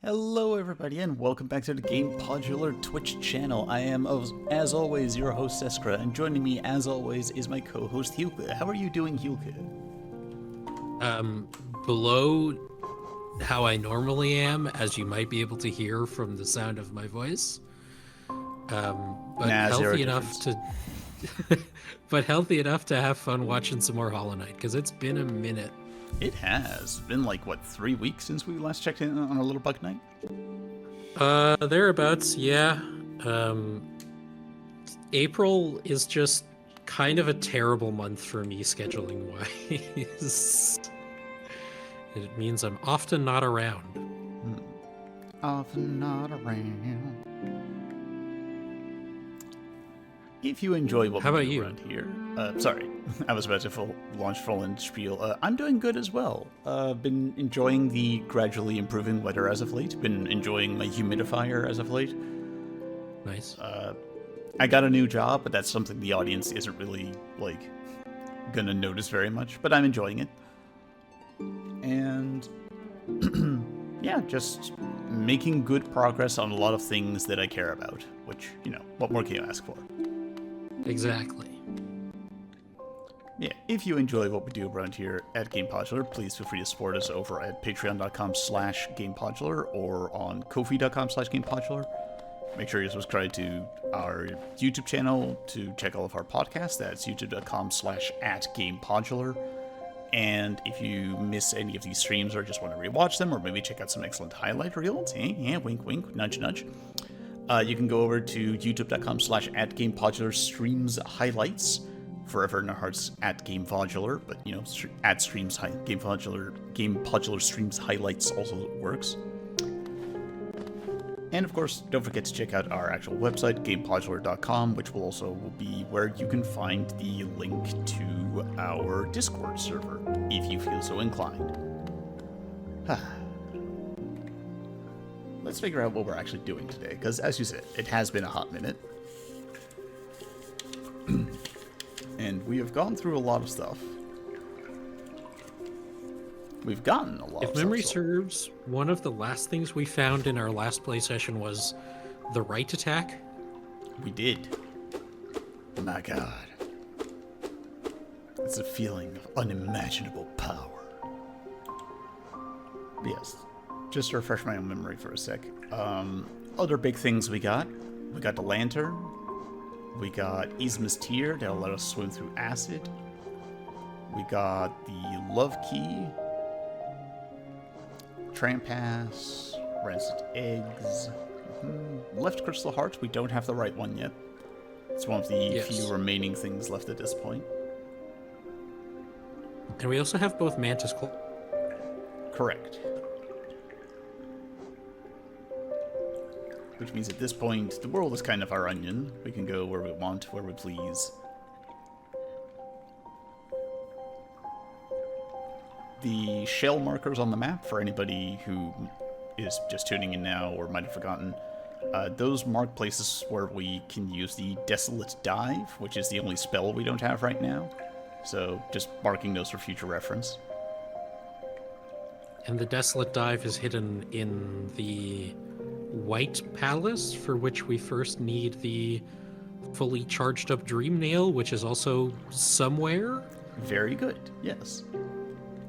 Hello everybody and welcome back to the Gamepodular Twitch channel. I am, as always, your host Eskra, and joining me as always is my co-host Hilke. How are you doing, Hilke? Below how I normally am, as you might be able to hear from the sound of my voice. But healthy enough to but healthy enough to have fun watching some more Hollow Knight, because it's been a minute. It has been like, what, 3 weeks since we last checked in on our little bug night? Thereabouts, yeah. April is just kind of a terrible month for me scheduling wise. It means I'm often not around. Often not around. If you enjoy what we do around here, sorry, I was about to launch full-in spiel. I'm doing good as well. Been enjoying the gradually improving weather as of late. Been enjoying my humidifier as of late. Nice. I got a new job, but that's something the audience isn't really, like, gonna notice very much, but I'm enjoying it. And, yeah, just making good progress on a lot of things that I care about, which, you know, what more can you ask for? Exactly. Yeah, if you enjoy what we do around here at Gamepodular, please feel free to support us over at patreon.com/Gamepodular or on ko-fi.com/Gamepodular. Make sure you subscribe to our YouTube channel to check all of our podcasts. That's youtube.com/@Gamepodular. And if you miss any of these streams or just want to rewatch them or maybe check out some excellent highlight reels, yeah, wink, wink, nudge, nudge. You can go over to youtube.com/@Gamepodular streams highlights. Forever in our hearts @Gamepodular, but you know, @streams Gamepodular streams highlights also works. And of course, don't forget to check out our actual website, Gamepodular.com, which will be where you can find the link to our Discord server, if you feel so inclined. Let's figure out what we're actually doing today, because as you said, it has been a hot minute. And we have gone through a lot of stuff. We've gotten a lot of stuff. If memory serves, one of the last things we found in our last play session was the right attack. We did. My god. It's a feeling of unimaginable power. Yes. Just to refresh my own memory for a sec. Other big things we got the lantern. We got Isma's Tear that'll let us swim through acid. We got the love key. Tram pass. Rancid eggs. Left crystal hearts. We don't have the right one yet. It's one of the few remaining things left at this point. And we also have both Mantis Claw. Correct. Which means at this point, the world is kind of our onion. We can go where we want, where we please. The shell markers on the map, for anybody who is just tuning in now or might have forgotten, those mark places where we can use the Desolate Dive, which is the only spell we don't have right now. So just marking those for future reference. And the Desolate Dive is hidden in the White Palace, for which we first need the fully charged up Dream Nail, which is also somewhere. Very good, yes.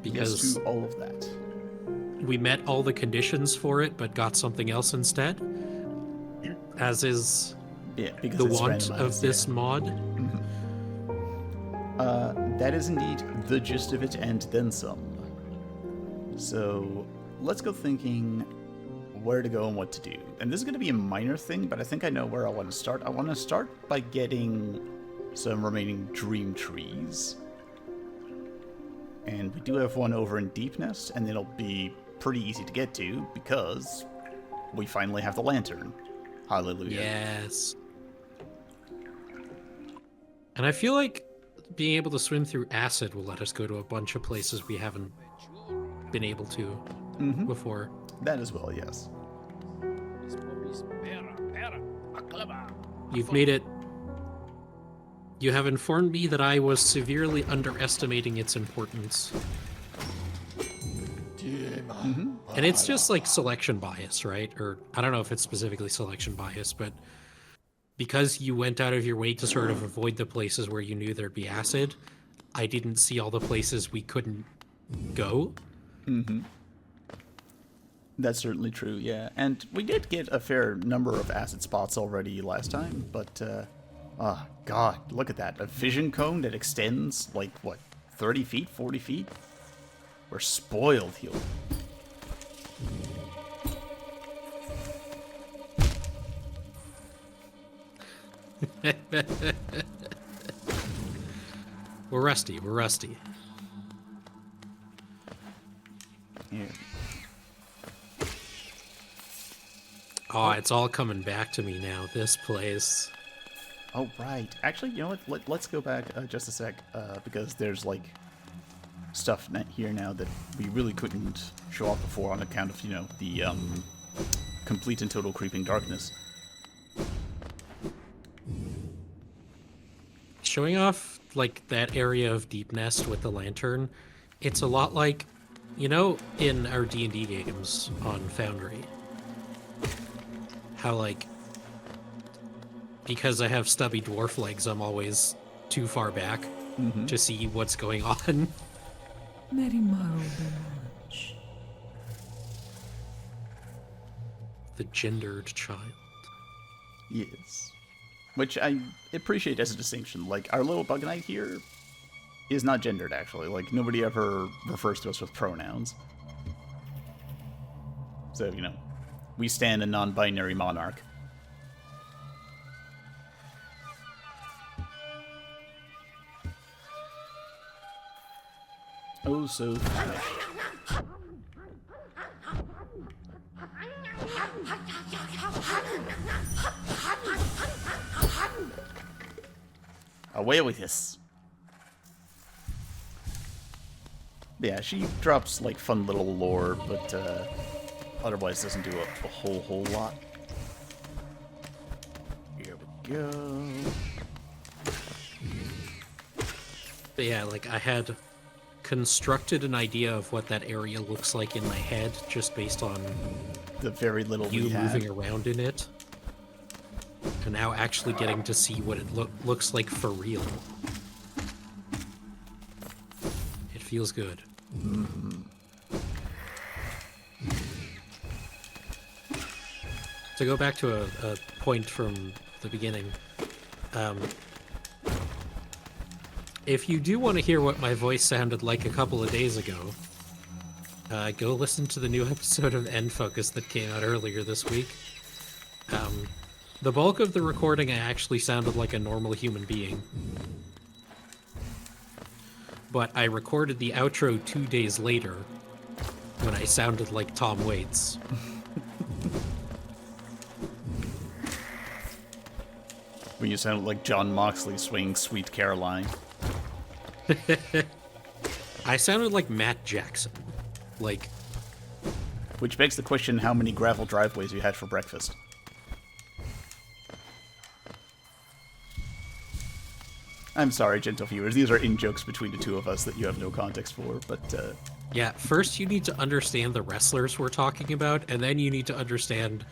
Because yes to all of that. We met all the conditions for it, but got something else instead. As is the want of this mod. That is indeed the gist of it, and then some. So, let's go thinking where to go and what to do. And this is going to be a minor thing, but I think I know where I want to start. I want to start by getting some remaining dream trees. And we do have one over in Deep Nest, and it'll be pretty easy to get to because we finally have the lantern. Hallelujah. Yes. And I feel like being able to swim through acid will let us go to a bunch of places we haven't been able to before. That as well, yes. You've made it. You have informed me that I was severely underestimating its importance. And it's just like selection bias, right? Or I don't know if it's specifically selection bias, but because you went out of your way to sort of avoid the places where you knew there'd be acid, I didn't see all the places we couldn't go. Mm-hmm. That's certainly true, yeah. And we did get a fair number of acid spots already last time, but, oh, God, look at that. A vision cone that extends, like, what, 30 feet, 40 feet? We're spoiled here. We're rusty, we're rusty. Yeah. Oh, it's all coming back to me now, this place. Oh, right. Actually, you know what? Let's go back just a sec, because there's, like, stuff here now that we really couldn't show off before on account of, you know, the complete and total creeping darkness. Showing off, like, that area of Deep Nest with the lantern, it's a lot like, you know, in our D&D games on Foundry, how, like, because I have stubby dwarf legs, I'm always too far back to see what's going on. The gendered child. Yes. Which I appreciate as a distinction. Like, our little bug knight here is not gendered, actually. Like, nobody ever refers to us with pronouns. So, you know, we stand a non-binary monarch. Oh, so fresh. Away with this. Yeah, she drops, like, fun little lore, but, otherwise doesn't do a whole lot. Here we go. But yeah, like, I had constructed an idea of what that area looks like in my head just based on the very little you moving around in it. And now actually getting to see what it looks like for real. It feels good. Mm-hmm. To go back to a point from the beginning, if you do want to hear what my voice sounded like a couple of days ago, go listen to the new episode of End Focus that came out earlier this week. The bulk of the recording, I actually sounded like a normal human being. But I recorded the outro 2 days later, when I sounded like Tom Waits. When you sounded like John Moxley swinging Sweet Caroline. I sounded like Matt Jackson. Like... Which begs the question how many gravel driveways you had for breakfast. I'm sorry, gentle viewers. These are in-jokes between the two of us that you have no context for, but, Yeah, first you need to understand the wrestlers we're talking about, and then you need to understand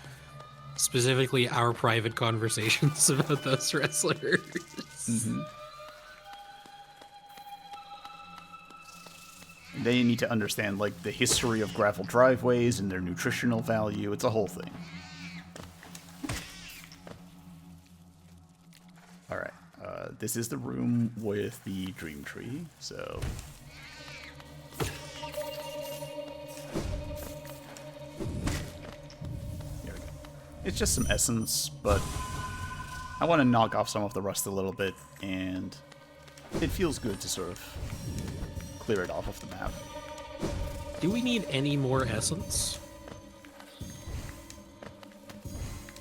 specifically our private conversations about those wrestlers. Mm-hmm. They need to understand, like, the history of gravel driveways and their nutritional value. It's a whole thing. Alright. This is the room with the dream tree, so... Here we go. It's just some essence, but I want to knock off some of the rust a little bit, and it feels good to sort of clear it off of the map. Do we need any more essence?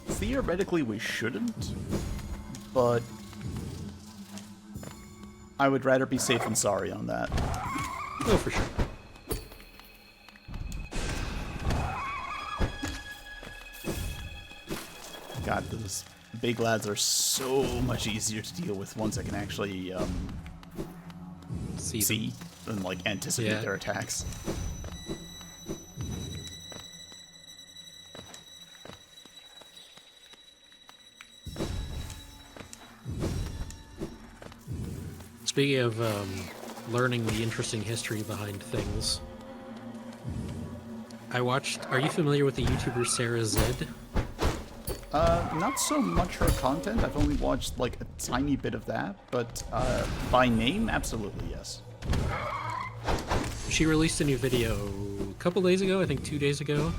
Theoretically, we shouldn't, but I would rather be safe than sorry on that. Oh, for sure. God, those big lads are so much easier to deal with once I can actually see and, like, anticipate their attacks. Speaking of learning the interesting history behind things, I watched... Are you familiar with the YouTuber Sarah Zed? Not so much her content. I've only watched like a tiny bit of that, but by name, absolutely yes. She released a new video a couple days ago, I think 2 days ago,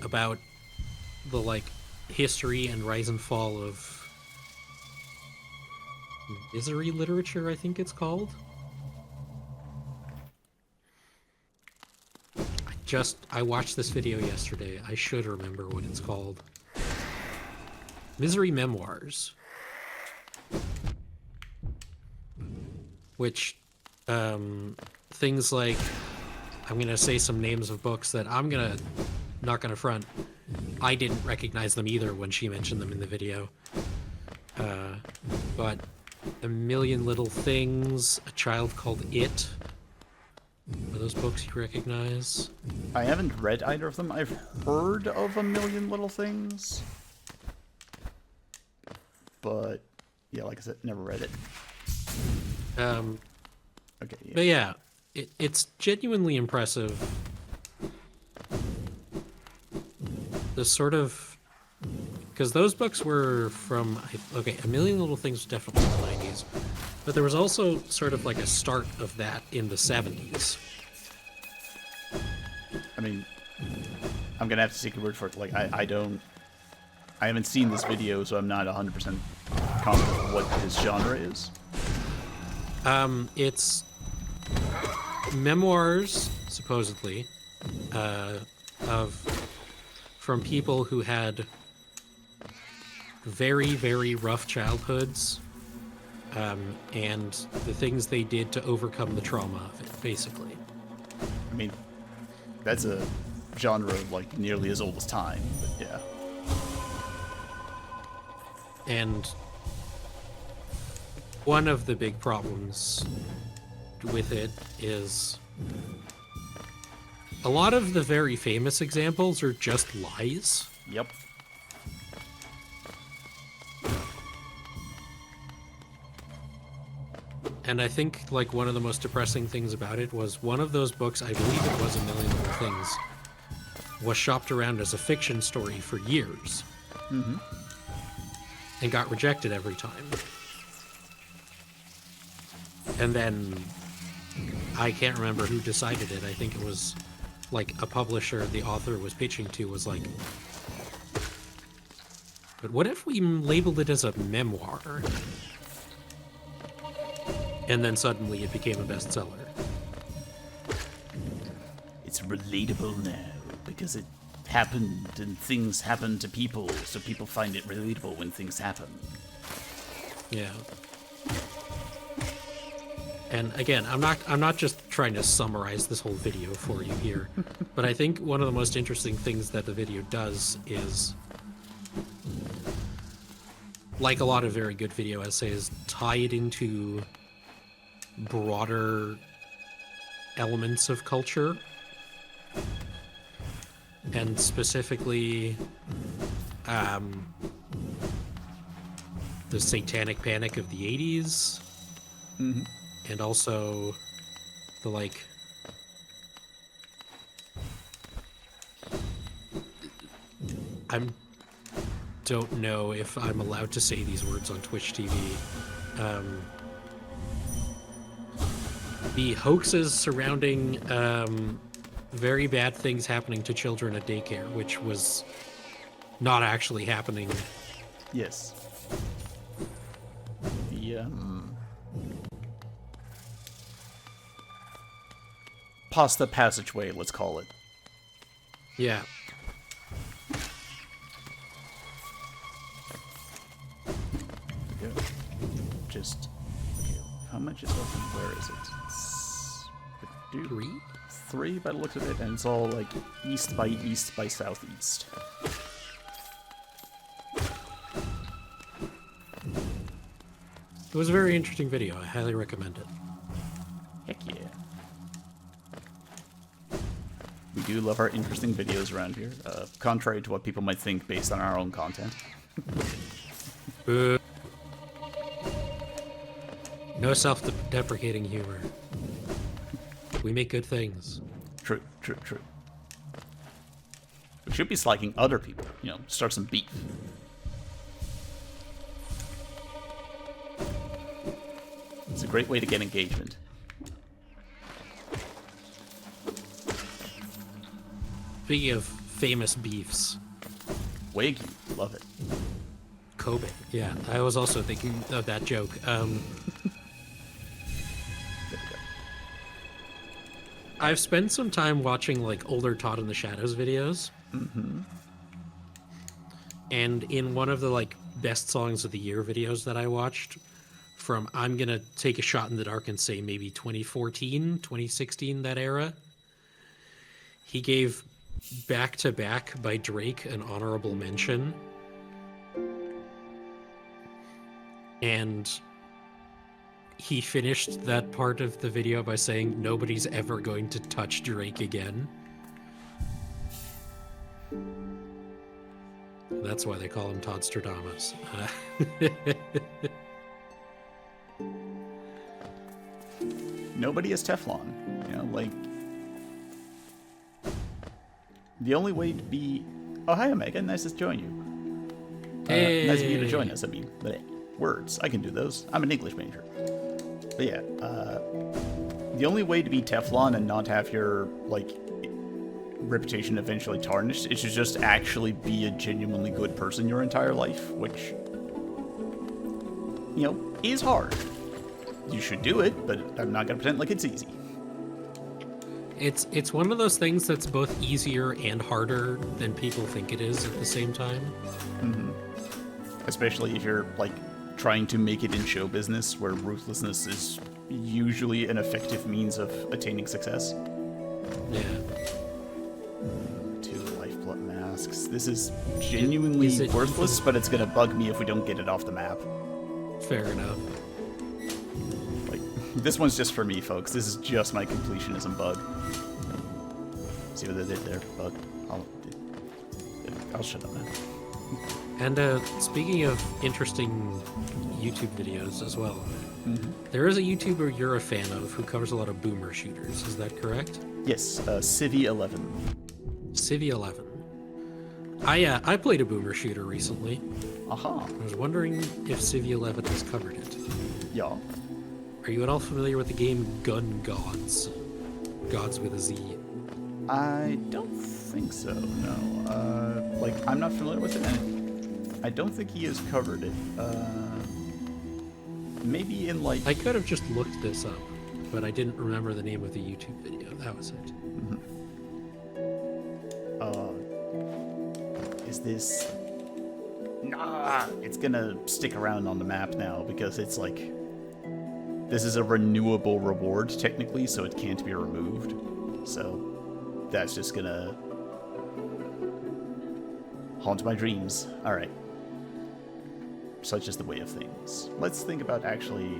about the like history and rise and fall of misery literature, I think it's called. I watched this video yesterday. I should remember what it's called. Misery Memoirs. Which, things like, I'm gonna say some names of books that not gonna front. I didn't recognize them either when she mentioned them in the video. But A Million Little Things, A Child Called It. Are those books you recognize? I haven't read either of them. I've heard of A Million Little Things. But, yeah, like I said, never read it. Okay. Yeah. But yeah, it's genuinely impressive. The sort of... Because those books were from... Okay, A Million Little Things was definitely in the 90s. But there was also sort of like a start of that in the 70s. I mean, I'm going to have to take your word for it. Like, I haven't seen this video, so I'm not 100% confident what this genre is. It's memoirs, supposedly, from people who had very, very rough childhoods, and the things they did to overcome the trauma of it, basically. I mean, that's a genre like nearly as old as time, but yeah. And one of the big problems with it is a lot of the very famous examples are just lies. Yep. And I think, like, one of the most depressing things about it was one of those books, I believe it was A Million Little Things, was shopped around as a fiction story for years. Mm-hmm. And got rejected every time. And then, I can't remember who decided it. I think it was, like, a publisher the author was pitching to was like, but what if we labeled it as a memoir? And then suddenly it became a bestseller. It's relatable now because it happened and things happen to people, so people find it relatable when things happen. Yeah. And again, I'm not just trying to summarize this whole video for you here, but I think one of the most interesting things that the video does is, like a lot of very good video essays, tie it into broader elements of culture, and specifically the satanic panic of the 80s. Mm-hmm. And also the, like, don't know if I'm allowed to say these words on Twitch TV. The hoaxes surrounding very bad things happening to children at daycare, which was not actually happening. Yes. The pasta passageway, let's call it. Yeah. Yeah. Just okay, how much is left and where is it? It's 3 by the looks of it, and it's all like east by southeast. It was a very interesting video. I highly recommend it. Heck yeah. We do love our interesting videos around here, contrary to what people might think based on our own content. No self-deprecating humor. We make good things. True, true, true. We should be slagging other people, you know, start some beef. It's a great way to get engagement. Speaking of famous beefs. Wagyu, love it. Kobe, yeah. I was also thinking of that joke. I've spent some time watching like older Taught in the Shadows videos. Mm-hmm. And in one of the like best songs of the year videos that I watched from, I'm gonna take a shot in the dark and say maybe 2014, 2016, that era, he gave Back to Back by Drake an honorable mention. And he finished that part of the video by saying nobody's ever going to touch Drake again. That's why they call him Toddstradamus. Nobody is Teflon. You know, like... The only way to be... Oh, hi, Omega. Nice to join you. Hey. Nice of you to join us, I mean. But hey, words. I can do those. I'm an English major. But yeah, the only way to be Teflon and not have your, like, reputation eventually tarnished is to just actually be a genuinely good person your entire life, which, you know, is hard. You should do it, but I'm not going to pretend like it's easy. It's one of those things that's both easier and harder than people think it is at the same time. Mm-hmm. Especially if you're, like, trying to make it in show business, where ruthlessness is usually an effective means of attaining success. Yeah. 2 lifeblood masks. This is genuinely worthless, but it's gonna bug me if we don't get it off the map. Fair enough. Like, this one's just for me, folks. This is just my completionism bug. See what they did there, bug. I'll shut up now. And speaking of interesting YouTube videos as well, there is a YouTuber you're a fan of who covers a lot of boomer shooters. Is that correct? Yes, Civvy11. Civvy11. I played a boomer shooter recently. Aha. I was wondering if Civvy11 has covered it. Yeah. Are you at all familiar with the game Gun Gods? Gods with a Z. I don't think so, no. Like, I'm not familiar with it, and I don't think he has covered it. Maybe in, like... I could have just looked this up, but I didn't remember the name of the YouTube video. That was it. Is this... Nah, it's gonna stick around on the map now, because it's like... This is a renewable reward, technically, so it can't be removed. So, that's just gonna... haunt my dreams. Alright. Such is the way of things. Let's think about actually,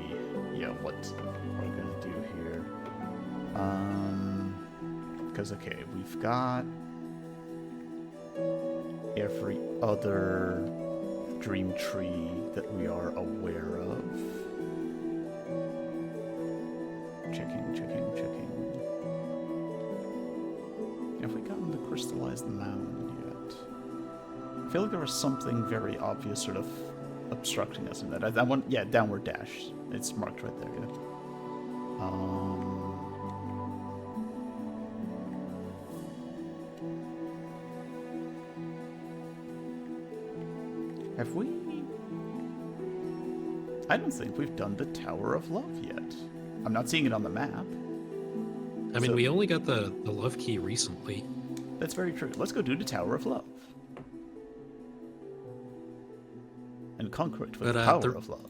yeah, what we're gonna do here. Because, okay, we've got every other dream tree that we are aware of. Checking. Have we gotten the crystallized mound yet? I feel like there was something very obvious sort of obstructing us in that. That one, yeah, downward dash. It's marked right there, yeah. Have we? I don't think we've done the Tower of Love yet. I'm not seeing it on the map. I mean, we only got the love key recently. That's very true. Let's go do the Tower of Love. And conquer it with the power of love.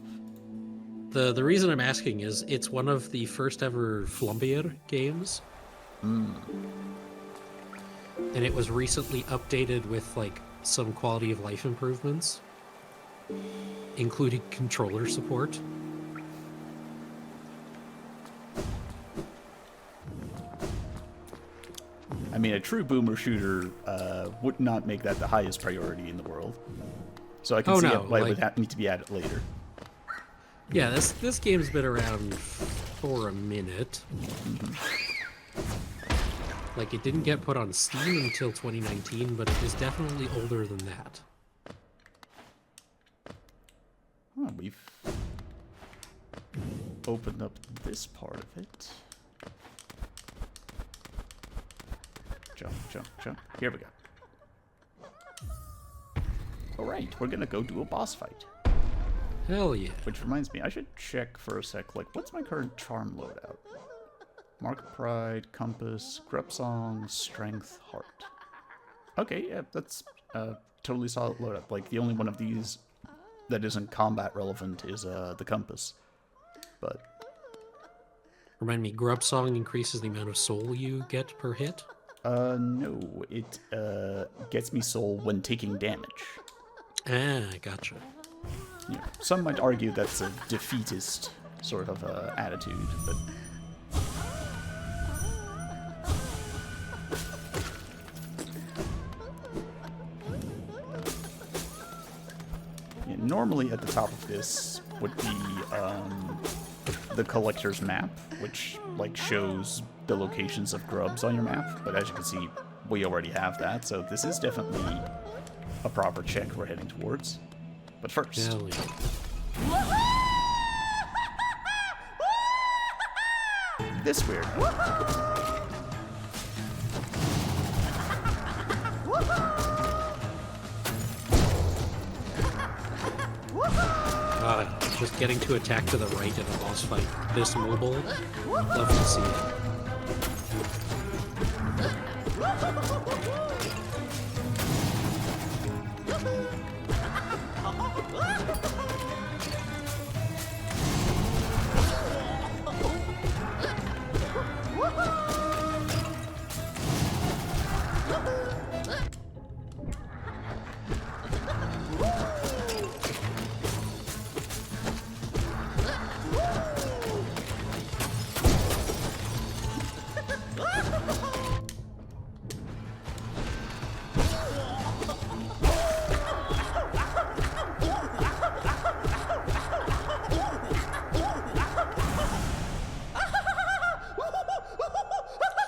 The reason I'm asking is it's one of the first ever Flumbier games. And it was recently updated with like some quality of life improvements, including controller support. I mean, a true boomer shooter would not make that the highest priority in the world. So I can see why it would need to be added later. Yeah, this game's been around for a minute. Like, it didn't get put on Steam until 2019, but it is definitely older than that. Oh, we've opened up this part of it. Jump, jump, jump. Here we go. Alright, we're gonna go do a boss fight. Hell yeah. Which reminds me, I should check for a sec, like, what's my current charm loadout? Mark Pride, Compass, Grub Song, Strength, Heart. Okay, yeah, that's totally solid loadout. Like, the only one of these that isn't combat relevant is the Compass. But... Remind me, Grub Song increases the amount of soul you get per hit? No, it gets me soul when taking damage. Ah, gotcha. Yeah, some might argue that's a defeatist sort of attitude, but... Yeah, normally at the top of this would be the collector's map, which like shows the locations of grubs on your map, but as you can see, we already have that, so this is definitely a proper check we're heading towards. But first... Hell yeah. This weird. Just getting to attack to the right in a boss fight this mobile, love to see it.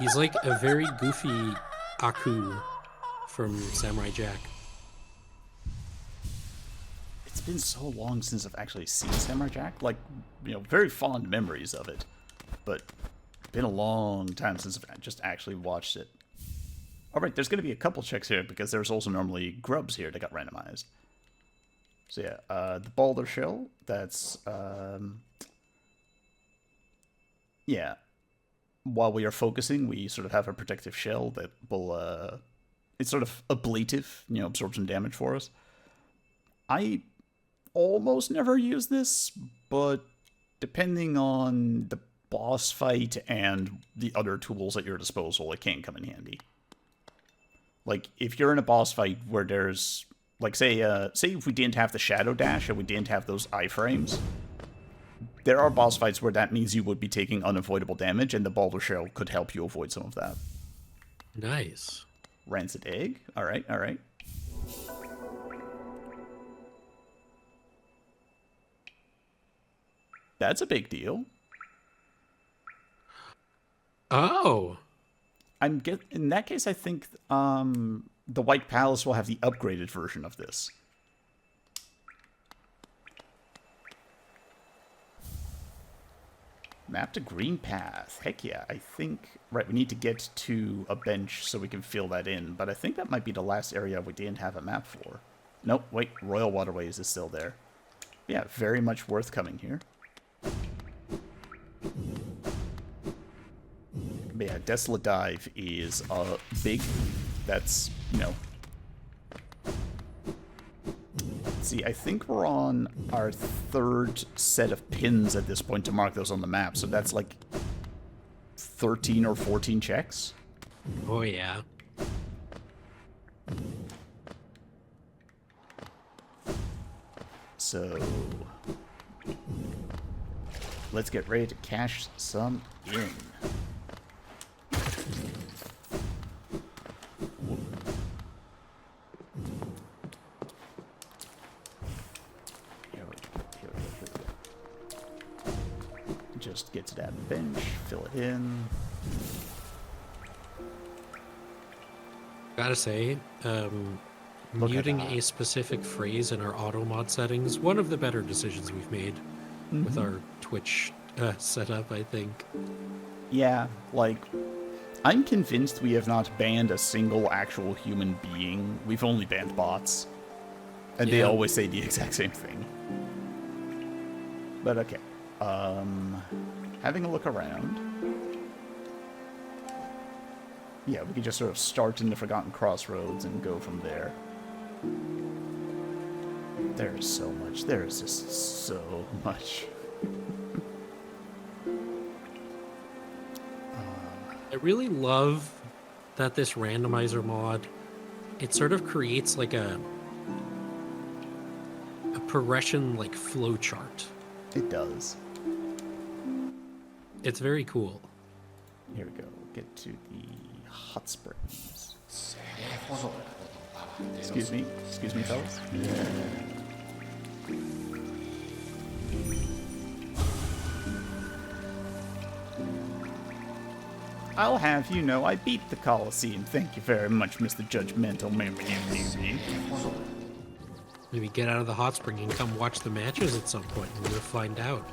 He's like a very goofy Aku from Samurai Jack. It's been so long since I've actually seen Samurai Jack. Like, you know, very fond memories of it. But been a long time since I've just actually watched it. Alright, there's going to be a couple checks here because there's also normally grubs here that got randomized. So yeah, the boulder shell, that's... yeah. While we are focusing, we sort of have a protective shell that will, it's sort of ablative, you know, absorb some damage for us. I almost never use this, but depending on the boss fight and the other tools at your disposal, it can come in handy. Like, if you're in a boss fight where there's, like, say if we didn't have the shadow dash and we didn't have those iframes, there are boss fights where that means you would be taking unavoidable damage, and the boulder shell could help you avoid some of that. Nice. Rancid egg. Alright, alright. That's a big deal. Oh. In that case, I think the White Palace will have the upgraded version of this. Map to Green Path. Heck yeah, I think... Right, we need to get to a bench so we can fill that in, but I think that might be the last area we didn't have a map for. Nope, wait, Royal Waterways is still there. Yeah, very much worth coming here. But yeah, Desolate Dive is big. That's, you know... See, I think we're on our third set of pins at this point to mark those on the map, so that's like 13 or 14 checks. Oh, yeah. So, let's get ready to cash some in. just get to that bench, fill it in. Gotta say, muting a specific phrase in our auto mod settings, one of the better decisions we've made with our Twitch setup, I think. Yeah, like, I'm convinced we have not banned a single actual human being. We've only banned bots. And they always say the exact same thing. But okay. Having a look around. Yeah, we can just sort of start in the Forgotten Crossroads and go from there. There's so much. There's just so much. I really love that this randomizer mod, it sort of creates like a progression like flow chart. It does. It's very cool. Here we go. Get to the hot springs. Excuse me, fellas. I'll have you know I beat the Colosseum. Thank you very much, Mr. Judgmental. Maybe get out of the hot spring and come watch the matches at some point, and we'll find out.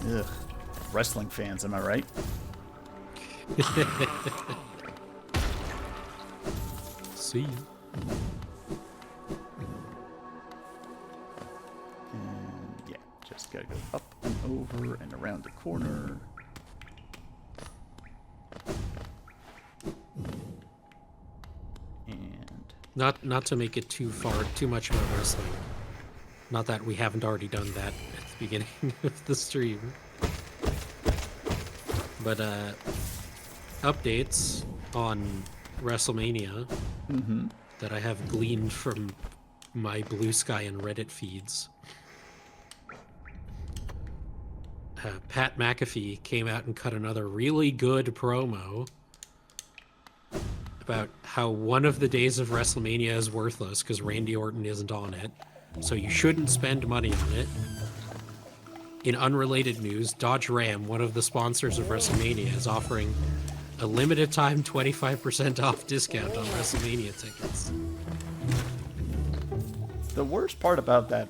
Ugh. Wrestling fans, am I right? See you. And yeah, just gotta go up and over and around the corner. And not to make it too much about wrestling. Not that we haven't already done that at the beginning of the stream. But updates on WrestleMania that I have gleaned from my Blue Sky and Reddit feeds. Pat McAfee came out and cut another really good promo about how one of the days of WrestleMania is worthless because Randy Orton isn't on it, so you shouldn't spend money on it. In unrelated news, Dodge Ram, one of the sponsors of WrestleMania, is offering a limited time 25% off discount on WrestleMania tickets. The worst part about that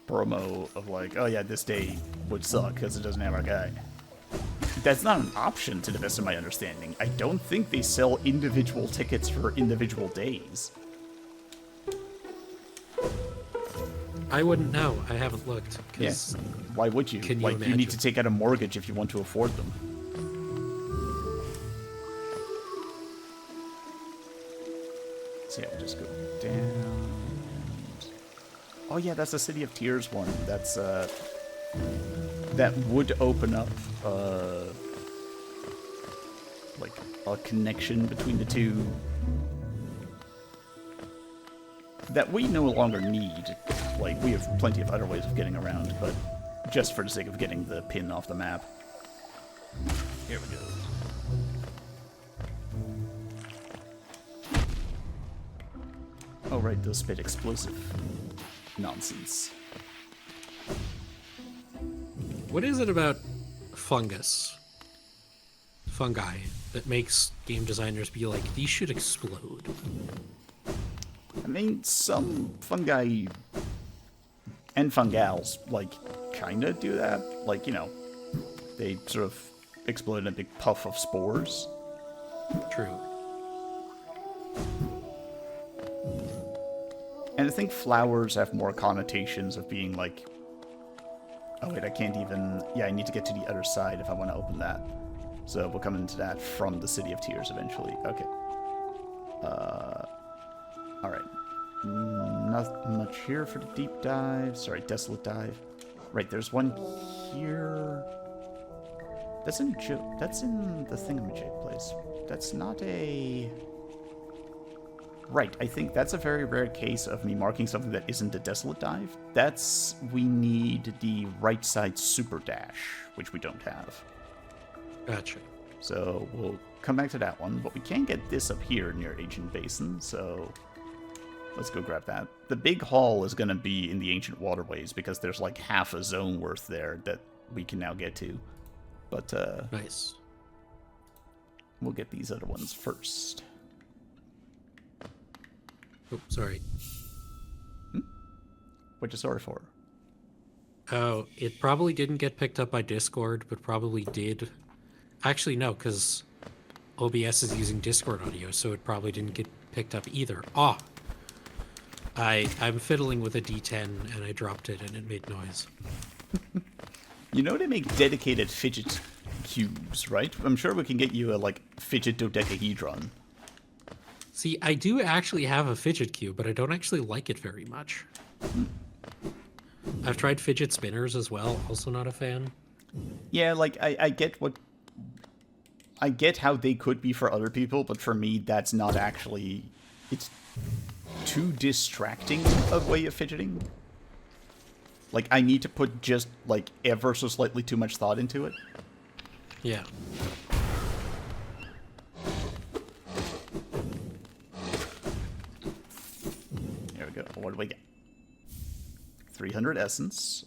promo of like, oh yeah, this day would suck because it doesn't have our guy. That's not an option to the best of my understanding. I don't think they sell individual tickets for individual days. I wouldn't know. I haven't looked. Yeah. Why would you? Can you like, imagine? You need to take out a mortgage if you want to afford them. So yeah, we'll just go down. Oh yeah, that's the City of Tears one. That's that would open up like a connection between the two that we no longer need. Like, we have plenty of other ways of getting around, but just for the sake of getting the pin off the map. Here we go. Oh right, those spit explosive nonsense. What is it about fungi that makes game designers be like, these should explode? I mean, some fungi and fungals, like, kinda do that. Like, you know, they sort of explode in a big puff of spores. True. And I think flowers have more connotations of being like... Oh wait, I can't even... Yeah, I need to get to the other side if I want to open that. So we'll come into that from the City of Tears eventually. Okay. Alright. Not much here for the deep dive. Sorry, desolate dive. Right, there's one here. That's in the thingamajig place. That's not a... Right, I think that's a very rare case of me marking something that isn't a desolate dive. That's... We need the right side super dash, which we don't have. Gotcha. So we'll come back to that one, but we can get this up here near Ancient Basin, so let's go grab that. The big haul is going to be in the Ancient Waterways because there's like half a zone worth there that we can now get to. But nice. We'll get these other ones first. Oh, sorry. What you sorry for? Oh, it probably didn't get picked up by Discord, but probably did. Actually, no, because OBS is using Discord audio, so it probably didn't get picked up either. Ah! I'm fiddling with a D10, and I dropped it, and it made noise. You know they make dedicated fidget cubes, right? I'm sure we can get you a, like, fidget dodecahedron. See, I do actually have a fidget cube, but I don't actually like it very much. I've tried fidget spinners as well, also not a fan. Yeah, like, I get what... I get how they could be for other people, but for me, that's not actually... It's too distracting a way of fidgeting. Like, I need to put just, like, ever so slightly too much thought into it. Yeah. There we go. What do we get? 300 essence.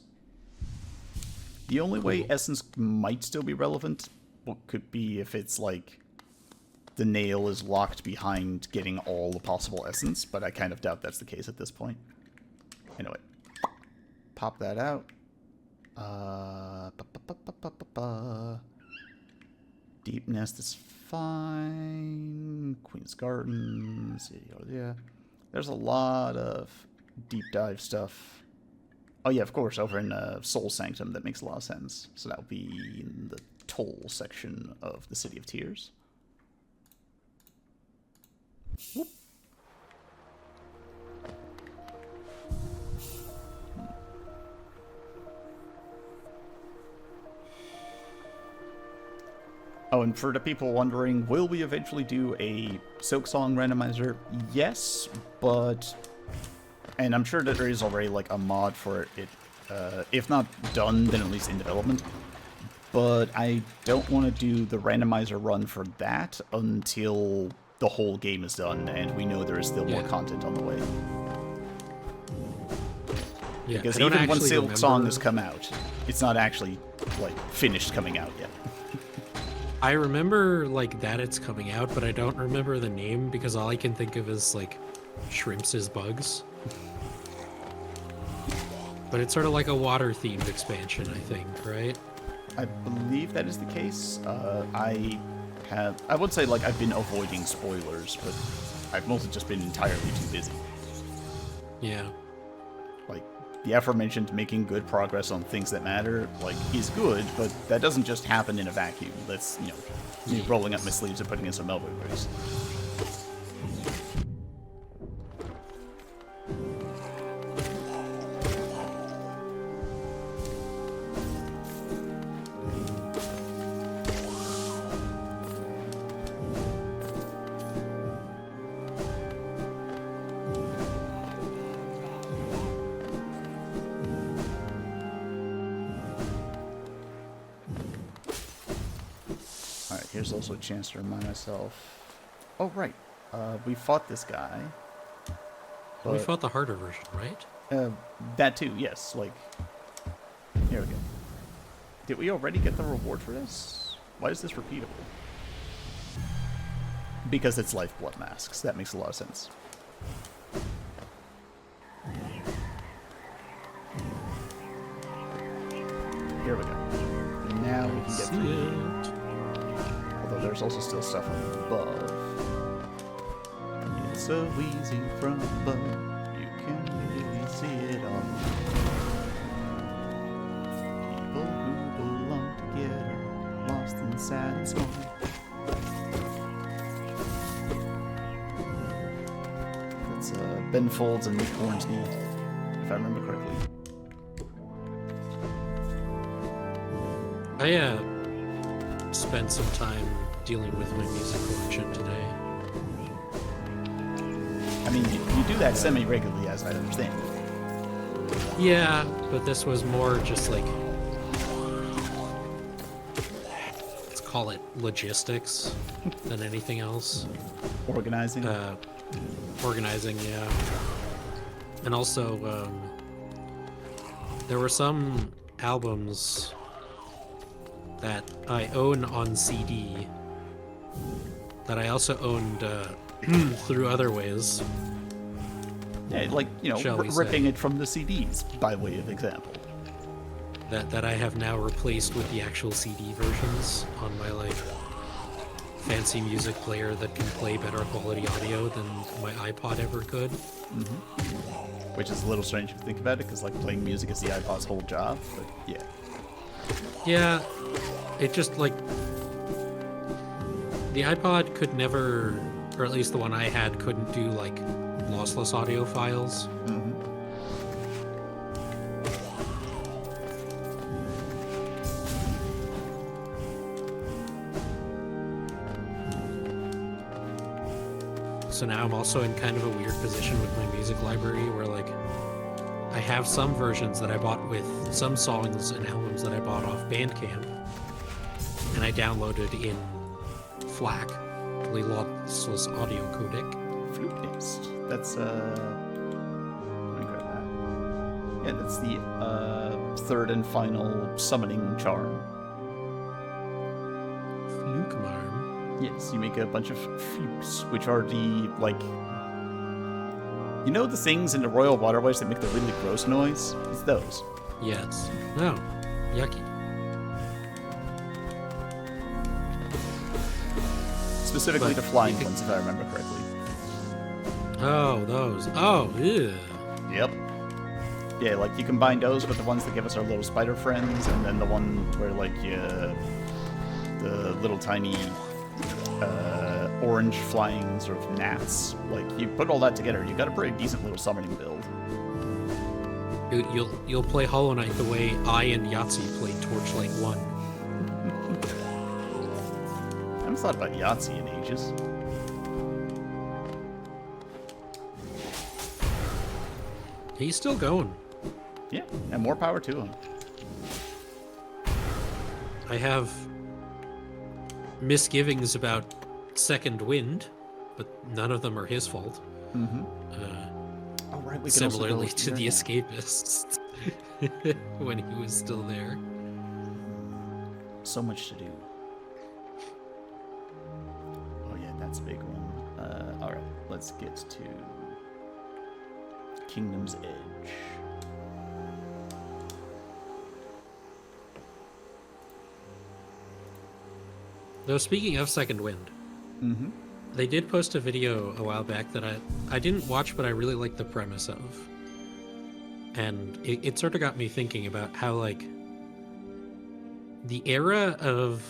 The only way essence might still be relevant could be if it's, like, the nail is locked behind getting all the possible essence, but I kind of doubt that's the case at this point. Anyway. Pop that out. Deep Nest is fine. Queen's Garden. Yeah. There's a lot of deep dive stuff. Oh yeah, of course, over in Soul Sanctum, that makes a lot of sense. So that will be in the Toll section of the City of Tears. Whoop. Oh, and for the people wondering, will we eventually do a Silksong randomizer? Yes, but... And I'm sure that there is already, like, a mod for it. If not done, then at least in development. But I don't want to do the randomizer run for that until the whole game is done, and we know there is still more content on the way. Yeah, because even when Silksong has come out, it's not actually, like, finished coming out yet. I remember, like, that it's coming out, but I don't remember the name because all I can think of is, like, shrimps as bugs. But it's sort of like a water-themed expansion, I think, right? I believe that is the case. I would say, like, I've been avoiding spoilers, but I've mostly just been entirely too busy. Yeah. Like, the aforementioned making good progress on things that matter, like, is good, but that doesn't just happen in a vacuum. That's, you know, me rolling up my sleeves and putting in some elbow grease. Here's also a chance to remind myself. Oh, right. We fought this guy. We fought the harder version, right? That too, yes. Like, here we go. Did we already get the reward for this? Why is this repeatable? Because it's Lifeblood Masks. That makes a lot of sense. Here we go. Now we can get through. Although there's also still stuff above. It's so easy from above. You can really see it all. People who belong together, lost and sad and small. That's Ben Folds and Nick Hornsby, if I remember correctly. I spent some time dealing with my music collection today. I mean, you do that semi-regularly, as I understand. Yeah, but this was more just like, let's call it logistics than anything else. Organizing? Organizing, yeah. And also, there were some albums that I own on CD that I also owned through other ways. Yeah, like, you know, ripping it from the CDs, by way of example. That I have now replaced with the actual CD versions on my, like, fancy music player that can play better quality audio than my iPod ever could. Which is a little strange if you think about it, because, like, playing music is the iPod's whole job, but yeah. Yeah, it just, like... The iPod could never, or at least the one I had, couldn't do, like, lossless audio files. So now I'm also in kind of a weird position with my music library where, like, I have some versions that I bought with some songs and albums that I bought off Bandcamp, and I downloaded in FLAC, fully lossless audio codec. Yes. That's, let me grab that. Yeah, that's the, third and final summoning charm. Flukmarm. Yes, you make a bunch of flukes, which are the, like... You know the things in the royal waterways that make the really gross noise? It's those. Yes. No. Yucky. Specifically the flying ones, if I remember correctly. Oh, those. Oh, ew. Yep. Yeah, like, you combine those with the ones that give us our little spider friends, and then the one where, like, the little tiny orange flying sort of gnats. Like, you put all that together, you got a pretty decent little summoning build. You'll play Hollow Knight the way I and Yahtzee played Torchlight 1. I haven't thought about Yahtzee in ages. He's still going. Yeah, and more power to him. I have misgivings about Second Wind, but none of them are his fault. Oh, right, we can similarly also to The Escapists, when he was still there. So much to do. Oh yeah, that's a big one. Alright, let's get to Kingdom's Edge. Though, speaking of Second Wind, they did post a video a while back that I didn't watch, but I really liked the premise of. And it sort of got me thinking about how, like, the era of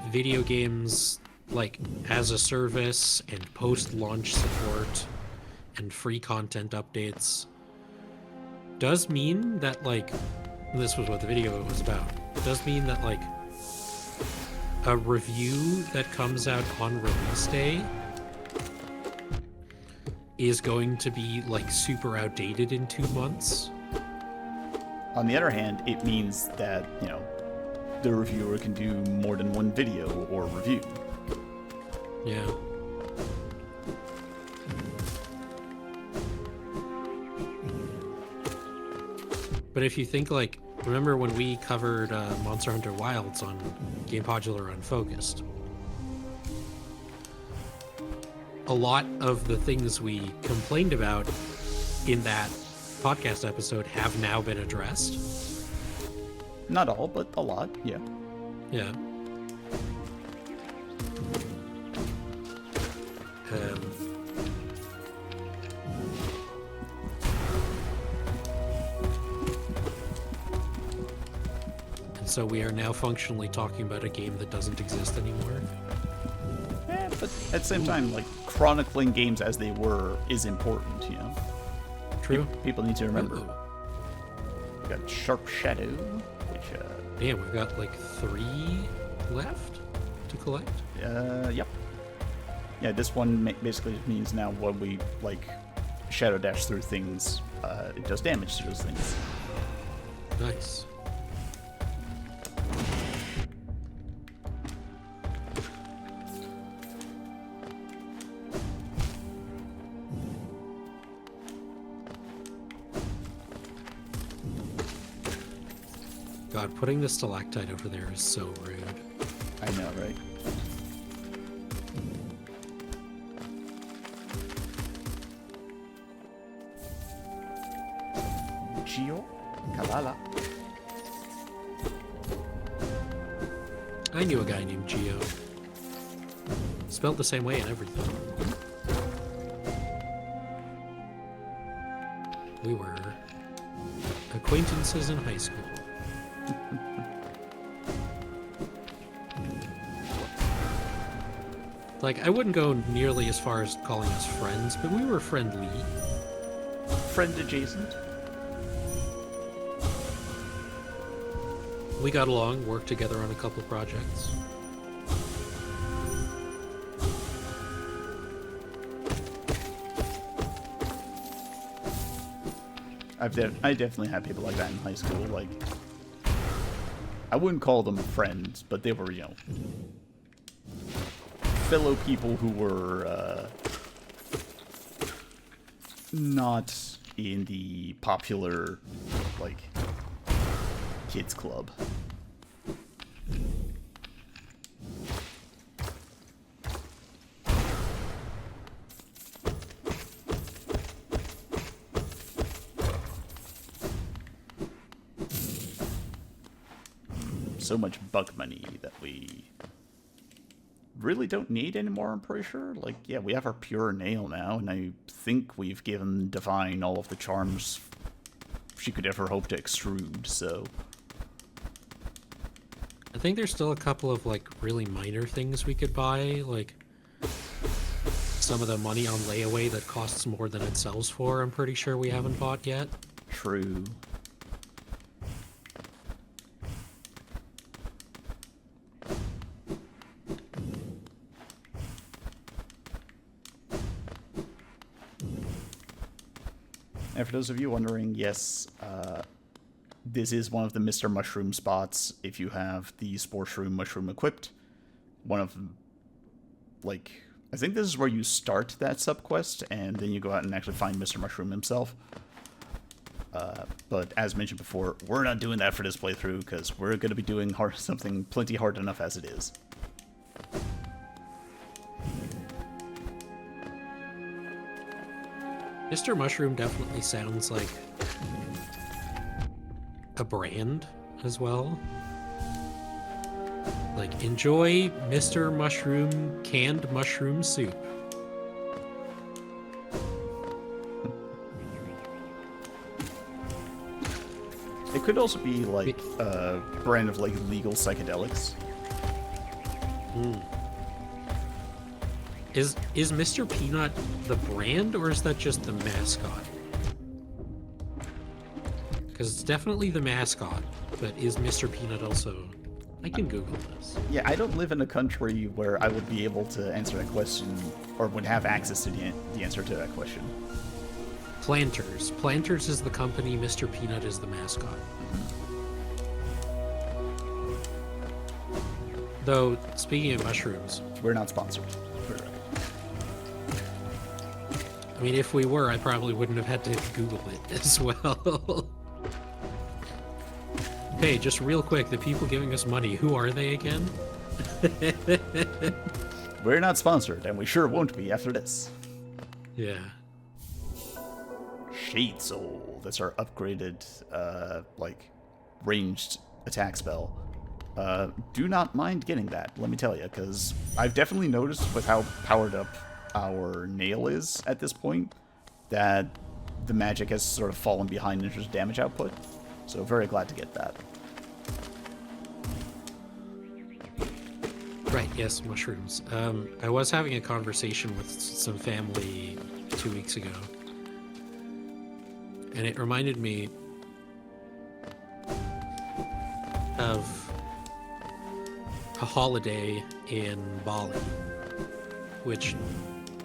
video games, like, as a service and post-launch support and free content updates does mean that, like, this was what the video was about, does mean that, like, a review that comes out on release day is going to be, like, super outdated in 2 months. On the other hand, it means that, you know, the reviewer can do more than one video or review. Yeah. But if you think, like, remember when we covered Monster Hunter Wilds on Gamepodular Unfocused? A lot of the things we complained about in that podcast episode have now been addressed. Not all, but a lot, yeah. Yeah. And so we are now functionally talking about a game that doesn't exist anymore. Yeah, but at the same time, like, chronicling games as they were is important, you know? True. People need to remember. We got Sharp Shadow, which, Damn, we've got, like, 3 left to collect? Yep. Yeah, this one basically means now when we, like, shadow dash through things, it does damage to those things. Nice. God, putting the stalactite over there is so rude. I know, right? Gio Kalala. I knew a guy named Gio. Spelled the same way and everything. We were acquaintances in high school. Like, I wouldn't go nearly as far as calling us friends, but we were friendly. Friend adjacent. We got along, worked together on a couple projects. I definitely had people like that in high school. Like, I wouldn't call them friends, but they were, you know, fellow people who were not in the popular, like, kids club. So much bug money that we really don't need anymore, I'm pretty sure. Like, yeah, we have our pure nail now, and I think we've given Divine all of the charms she could ever hope to extrude, so... I think there's still a couple of, like, really minor things we could buy, like some of the money on layaway that costs more than it sells for, I'm pretty sure we haven't bought yet. True. And for those of you wondering, yes, this is one of the Mr. Mushroom spots if you have the Spore Shroom Mushroom equipped. One of them, like, I think this is where you start that subquest, and then you go out and actually find Mr. Mushroom himself. But as mentioned before, we're not doing that for this playthrough, because we're going to be doing something plenty hard enough as it is. Mr. Mushroom definitely sounds like a brand as well. Like, enjoy Mr. Mushroom canned mushroom soup. It could also be like a brand of like legal psychedelics. Is Mr. Peanut the brand, or is that just the mascot? Because it's definitely the mascot, but is Mr. Peanut also... I can Google this. Yeah, I don't live in a country where I would be able to answer that question, or would have access to the answer to that question. Planters. Planters is the company, Mr. Peanut is the mascot. Though, speaking of mushrooms... We're not sponsored. I mean, if we were, I probably wouldn't have had to Google it as well. Hey, just real quick, the people giving us money, who are they again? We're not sponsored, and we sure won't be after this. Yeah. Shade Soul. That's our upgraded, like, ranged attack spell. Do not mind getting that, let me tell you, because I've definitely noticed with how powered up our nail is at this point, that the magic has sort of fallen behind in terms of damage output. So very glad to get that. Right, yes, mushrooms. I was having a conversation with some family 2 weeks ago, and it reminded me of a holiday in Bali, which,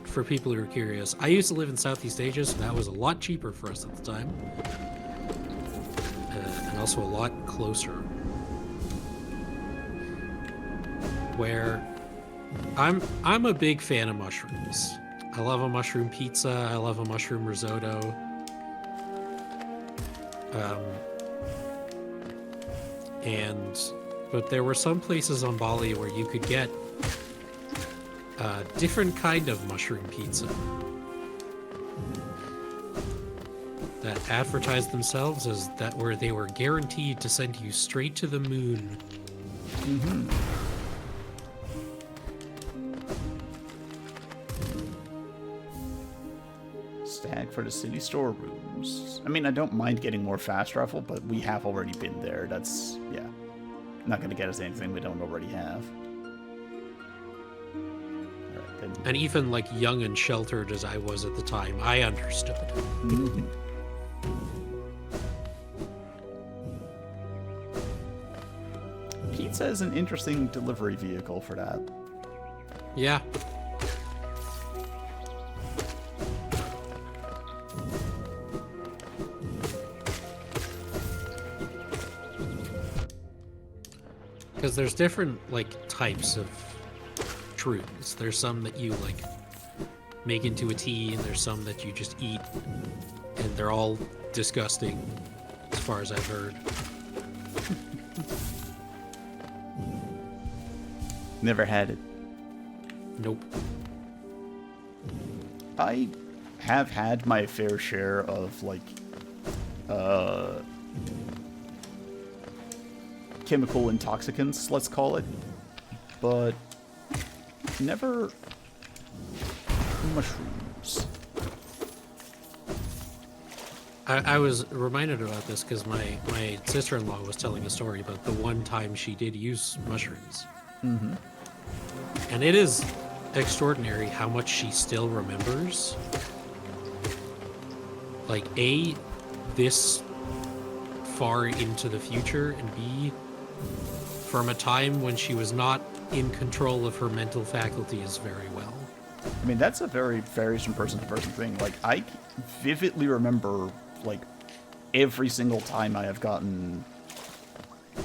for people who are curious, I used to live in Southeast Asia, so that was a lot cheaper for us at the time. And also a lot closer. Where I'm a big fan of mushrooms. I love a mushroom pizza, I love a mushroom risotto. But there were some places on Bali where you could get a different kind of mushroom pizza that advertised themselves as that where they were guaranteed to send you straight to the moon. Mm-hmm. Stag for the city storerooms. I mean, I don't mind getting more fast travel, but we have already been there. That's, yeah, not going to get us anything we don't already have. All right, then. And even like young and sheltered as I was at the time, I understood. Mm-hmm. Pizza is an interesting delivery vehicle for that. Yeah. Because there's different, like, types of shrooms. There's some that you, like, make into a tea, and there's some that you just eat. And they're all disgusting, as far as I've heard. Never had it. Nope. I have had my fair share of, like, chemical intoxicants, let's call it, but never mushrooms. I was reminded about this because my sister-in-law was telling a story about the one time she did use mushrooms. Mm-hmm. And it is extraordinary how much she still remembers. Like, A, this far into the future, and B, from a time when she was not in control of her mental faculties very well. I mean, that's a very varies from person to person thing. Like, I vividly remember, like, every single time I have gotten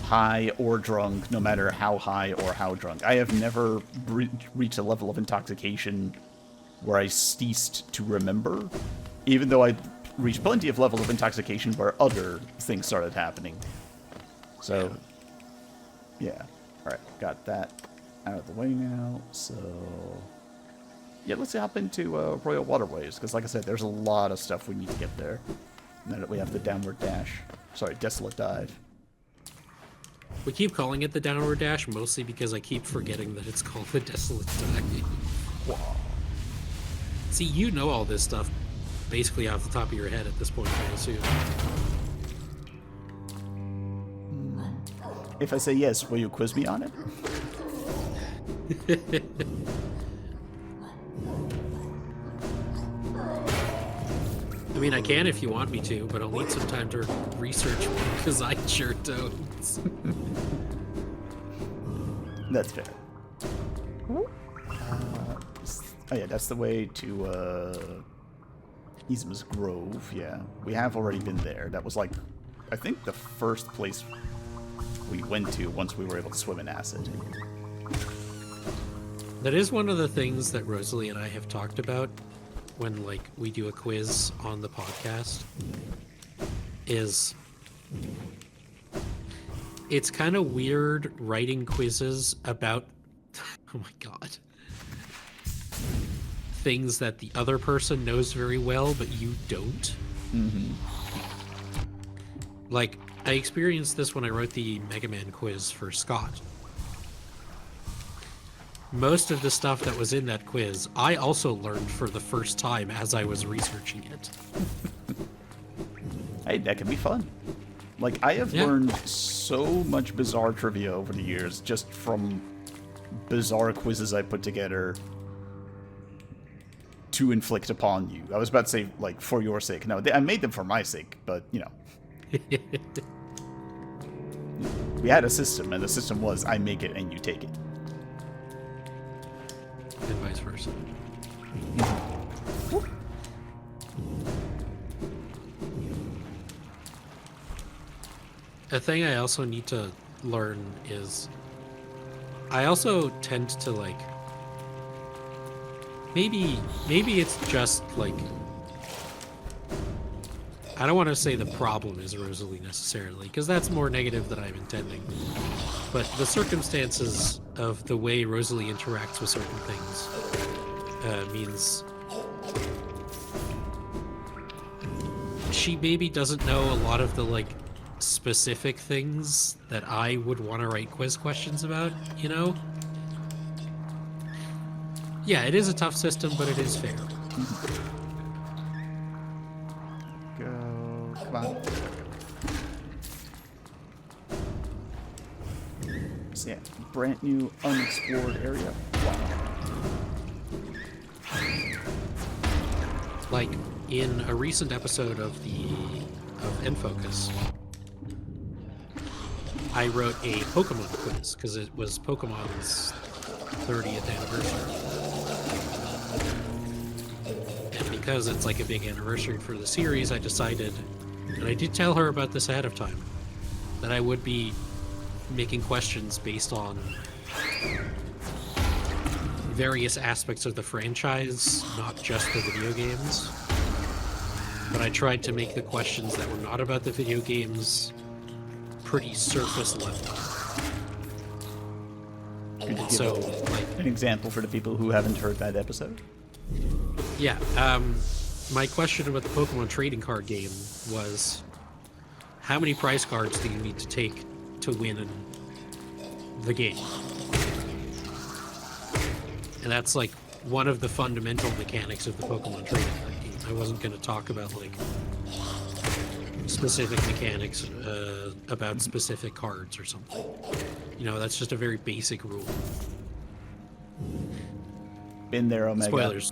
high or drunk, no matter how high or how drunk. I have never reached a level of intoxication where I ceased to remember, even though I reached plenty of levels of intoxication where other things started happening. So, yeah. Alright, got that out of the way now, so... Yeah, let's hop into Royal Waterways, because like I said, there's a lot of stuff we need to get there. Now that we have the downward dash. Sorry, desolate dive. We keep calling it the downward dash, mostly because I keep forgetting that it's called the desolate dive. Wow. See, you know all this stuff basically off the top of your head at this point, I assume. If I say yes, will you quiz me on it? I mean, I can if you want me to, but I'll need some time to research because I sure don't. That's fair. Oh yeah, that's the way to Isma's Grove. Yeah, we have already been there. That was like, I think the first place we went to once we were able to swim in acid. That is one of the things that Rosalie and I have talked about when, like, we do a quiz on the podcast, is it's kind of weird writing quizzes about, oh my god, things that the other person knows very well, but you don't. Mm-hmm. Like, I experienced this when I wrote the Mega Man quiz for Scott. Most of the stuff that was in that quiz, I also learned for the first time as I was researching it. Hey, that can be fun. Like, I have learned so much bizarre trivia over the years just from bizarre quizzes I put together to inflict upon you. I was about to say, like, for your sake. No, I made them for my sake, but, you know. We had a system, and the system was, I make it and you take it. And vice versa. A thing I also need to learn is I also tend to, like, maybe it's just like I don't want to say the problem is Rosalie necessarily, because that's more negative than I'm intending. But the circumstances of the way Rosalie interacts with certain things means she maybe doesn't know a lot of the, like, specific things that I would want to write quiz questions about, you know? Yeah, it is a tough system, but it is fair. Go. Come on. So yeah, brand new unexplored area. Wow. Like, in a recent episode of Infocus, I wrote a Pokemon quiz, because it was Pokemon's 30th anniversary. And because it's like a big anniversary for the series, I decided, and I did tell her about this ahead of time, that I would be making questions based on various aspects of the franchise, not just the video games. But I tried to make the questions that were not about the video games pretty surface level. And so, like, an example for the people who haven't heard that episode? Yeah, my question about the Pokemon trading card game was, how many prize cards do you need to take to win the game? And that's like one of the fundamental mechanics of the Pokemon trading card game. I wasn't going to talk about like specific mechanics about specific cards or something. You know, that's just a very basic rule. Been there, Omega. Spoilers.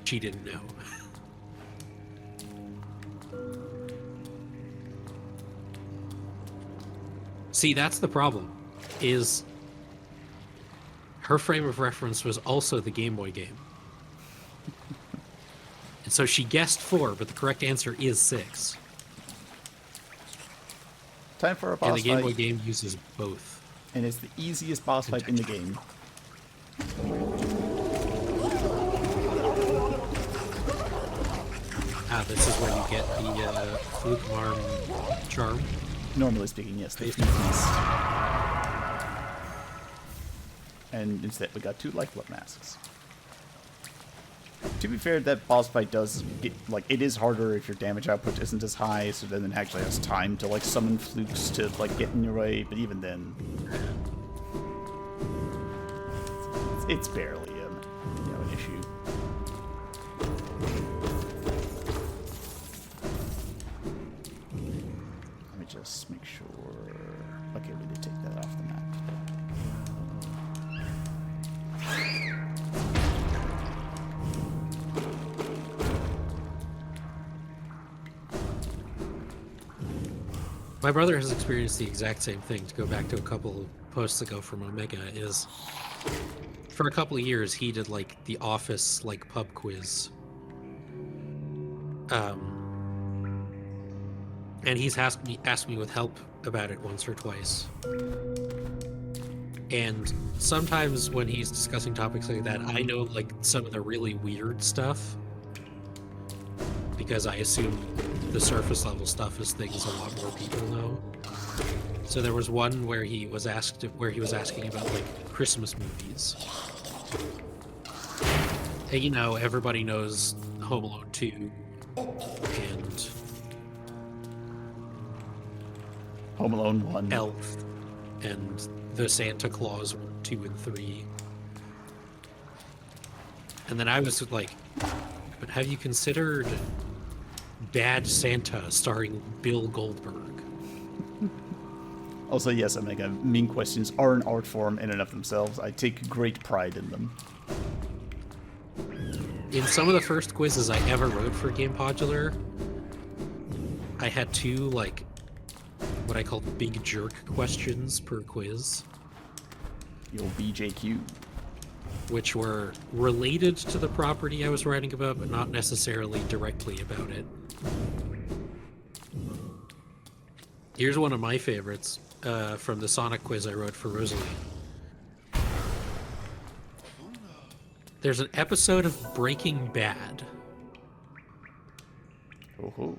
She didn't know. See, that's the problem, is her frame of reference was also the Game Boy game. And so she guessed 4, but the correct answer is 6. Time for a boss fight. And the Game Boy fight. game uses both. And it's the easiest boss fight in the game. Ah, this is where you get the Fluke Arm charm. Normally speaking, yes. They and instead we got 2 Lifeblood masks. To be fair, that boss fight does get, like, it is harder if your damage output isn't as high, so then it actually has time to, like, summon flukes to, like, get in your way, but even then, it's barely an issue. Let me just make sure. Okay, we did take that off the map. My brother has experienced the exact same thing. To go back to a couple of posts ago from Omega, is for a couple of years he did like the Office like pub quiz, and he's asked me with help about it once or twice. And sometimes when he's discussing topics like that, I know like some of the really weird stuff, because I assume the surface level stuff is things a lot more people know. So there was one where he was asking about like Christmas movies. And, you know, everybody knows Home Alone 2 and Home Alone 1. Elf and the Santa Claus 1, 2, and 3. And then I was like, but have you considered Bad Santa starring Bill Goldberg? Also, yes, Omega, mean questions are an art form in and of themselves. I take great pride in them. In some of the first quizzes I ever wrote for Gamepodular, I had 2, like, what I called big jerk questions per quiz. Your BJQ. Which were related to the property I was writing about, but not necessarily directly about it. Here's one of my favorites from the Sonic quiz I wrote for Rosalie. There's an episode of Breaking Bad Oh.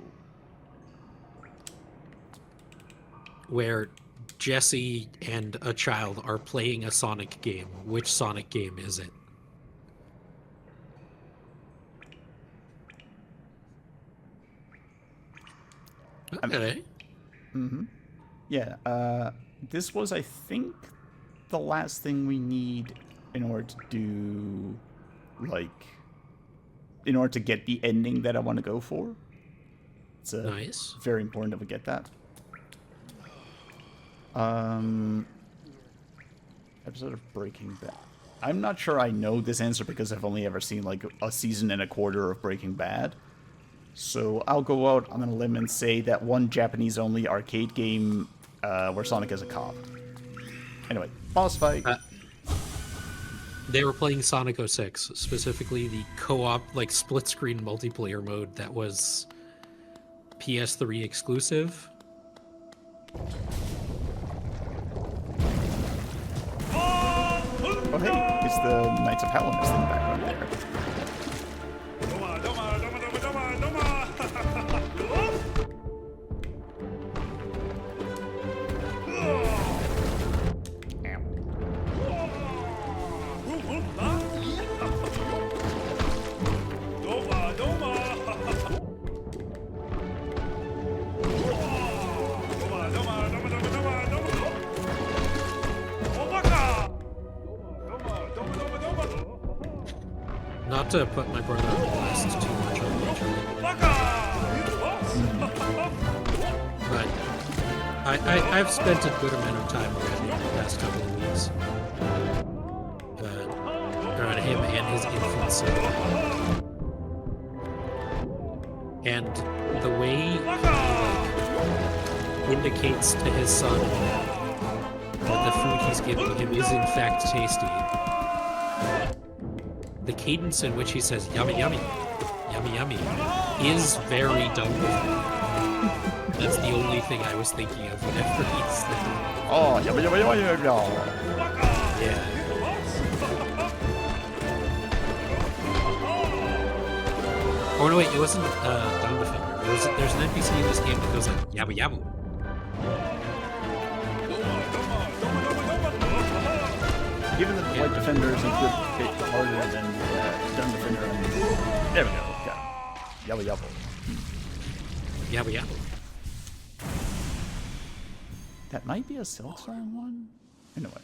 Where Jesse and a child are playing a Sonic game. Which Sonic game is it? Okay. Yeah, this was, I think, the last thing we need in order to do, like, in order to get the ending that I want to go for. It's nice. Very important that we get that. Episode of Breaking Bad. I'm not sure I know this answer because I've only ever seen, like, a season and a quarter of Breaking Bad. So I'll go out on a limb and say that one Japanese-only arcade game where Sonic is a cop. Anyway, boss fight. They were playing Sonic 06, specifically the co-op, like, split-screen multiplayer mode that was PS3 exclusive. Oh, hey, it's the Knights of Hellas in the background there. Not to put my brother on blast too much on nature, but I've spent a good amount of time already in the past couple of weeks around him and his infant son. And the way he indicates to his son that the food he's giving him is in fact tasty. The cadence in which he says "yummy, yummy, yummy, yummy" is very dumb. That's the only thing I was thinking of whenever he said it. Oh, yummy, yummy, yummy, yummy. Yeah. Oh no, wait, it wasn't Dumb Defender. There's an NPC in this game that goes like "yabba yabba." Given that the White Defender is a good bit harder than the Dumb Defender, there we go. Got it. Yabba yabba. Yabba yabba. That might be a Silk Song one? Anyway.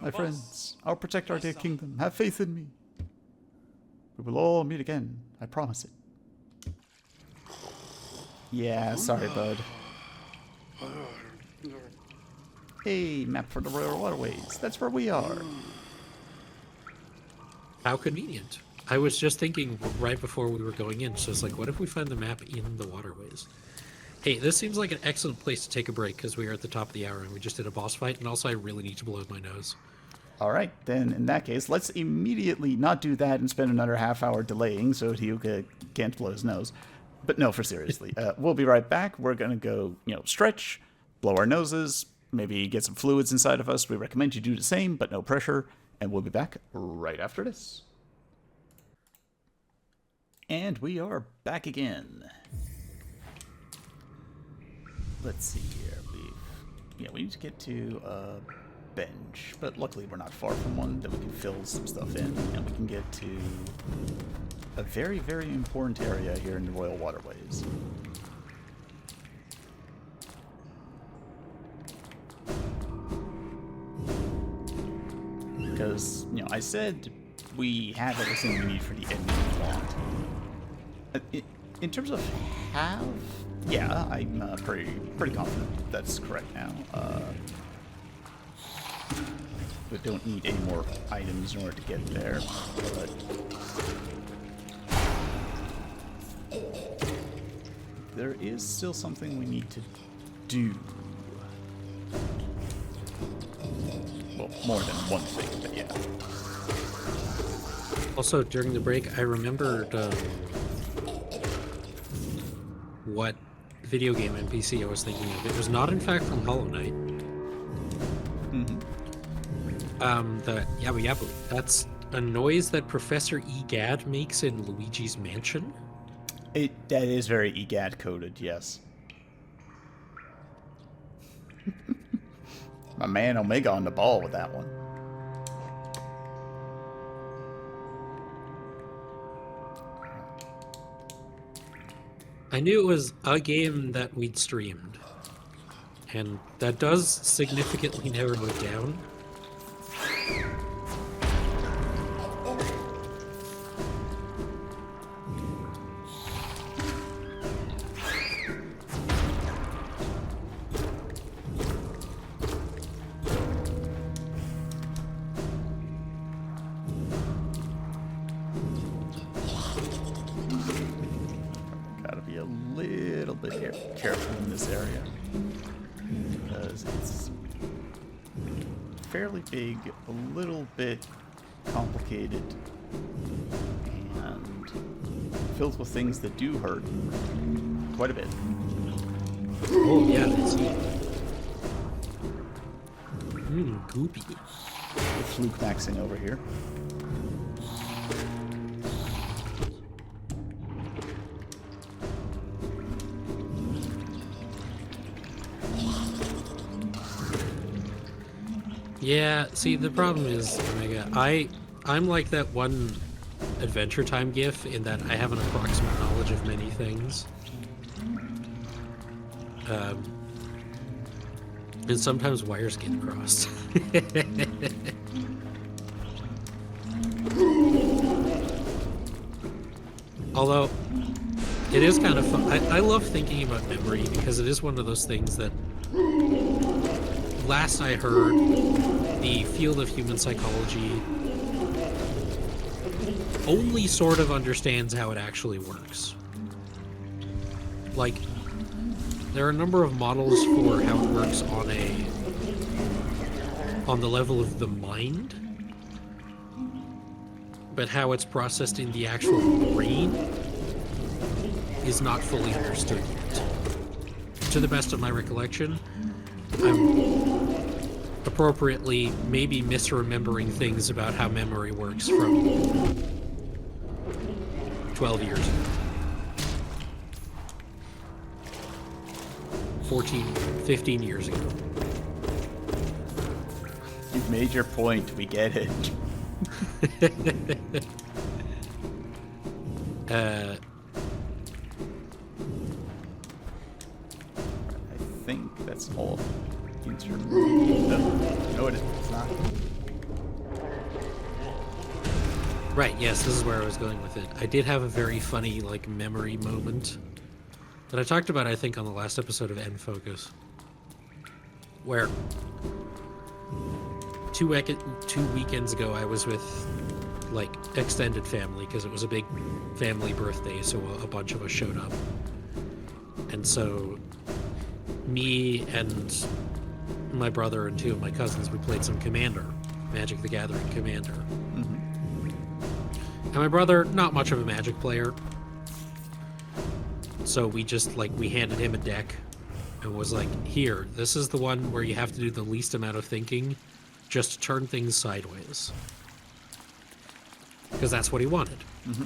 My friends, I'll protect our dear kingdom. Have faith in me. We will all meet again. I promise it. Yeah, sorry, bud. Hey, map for the Royal Waterways. That's where we are. How convenient. I was just thinking right before we were going in, so it's like, what if we find the map in the waterways? Hey, this seems like an excellent place to take a break because we are at the top of the hour and we just did a boss fight, and also I really need to blow my nose. All right, then in that case, let's immediately not do that and spend another half hour delaying so Hyuga can't blow his nose. But no, for seriously, we'll be right back. We're going to go, stretch, blow our noses, maybe get some fluids inside of us. We recommend you do the same, but no pressure. And we'll be back right after this. And we are back again. Let's see here. We need to get to a bench, but luckily we're not far from one that we can fill some stuff in, and we can get to a very, very important area here in the Royal Waterways. Because, I said we have everything we need for the ending we want. In terms of have, yeah, I'm pretty confident that's correct now. We don't need any more items in order to get there, but there is still something we need to do. Well, more than one thing, but yeah. Also, during the break, I remembered what video game NPC I was thinking of. It was not, in fact, from Hollow Knight. The yabba yabba. That's a noise that Professor Egad makes in Luigi's Mansion. That is very EGAD coded, yes. My man Omega on the ball with that one. I knew it was a game that we'd streamed, and that does significantly narrow it down. Careful in this area because it's fairly big, a little bit complicated, and filled with things that do hurt quite a bit. Oh yeah, that's goopy. Fluke maxing over here. Yeah, see, the problem is, Omega, I'm like that one Adventure Time gif in that I have an approximate knowledge of many things. And sometimes wires get crossed. Although, it is kind of fun. I love thinking about memory because it is one of those things that, last I heard, the field of human psychology only sort of understands how it actually works. Like, there are a number of models for how it works on the level of the mind, but how it's processed in the actual brain is not fully understood yet. To the best of my recollection, I'm appropriately maybe misremembering things about how memory works from 12 years ago. 14, 15 years ago. You've made your point. We get it. I think that's all intermediate. No, it isn't. It's not. Right, yes, this is where I was going with it. I did have a very funny, like, memory moment that I talked about, I think, on the last episode of End Focus, where two weekends ago I was with, like, extended family, because it was a big family birthday, so a bunch of us showed up. And so me and my brother and two of my cousins, we played some Commander, Magic the Gathering Commander. Mm-hmm. And my brother, not much of a Magic player, so we just, like, we handed him a deck and was like, here, this is the one where you have to do the least amount of thinking just to turn things sideways. Because that's what he wanted. Mm-hmm.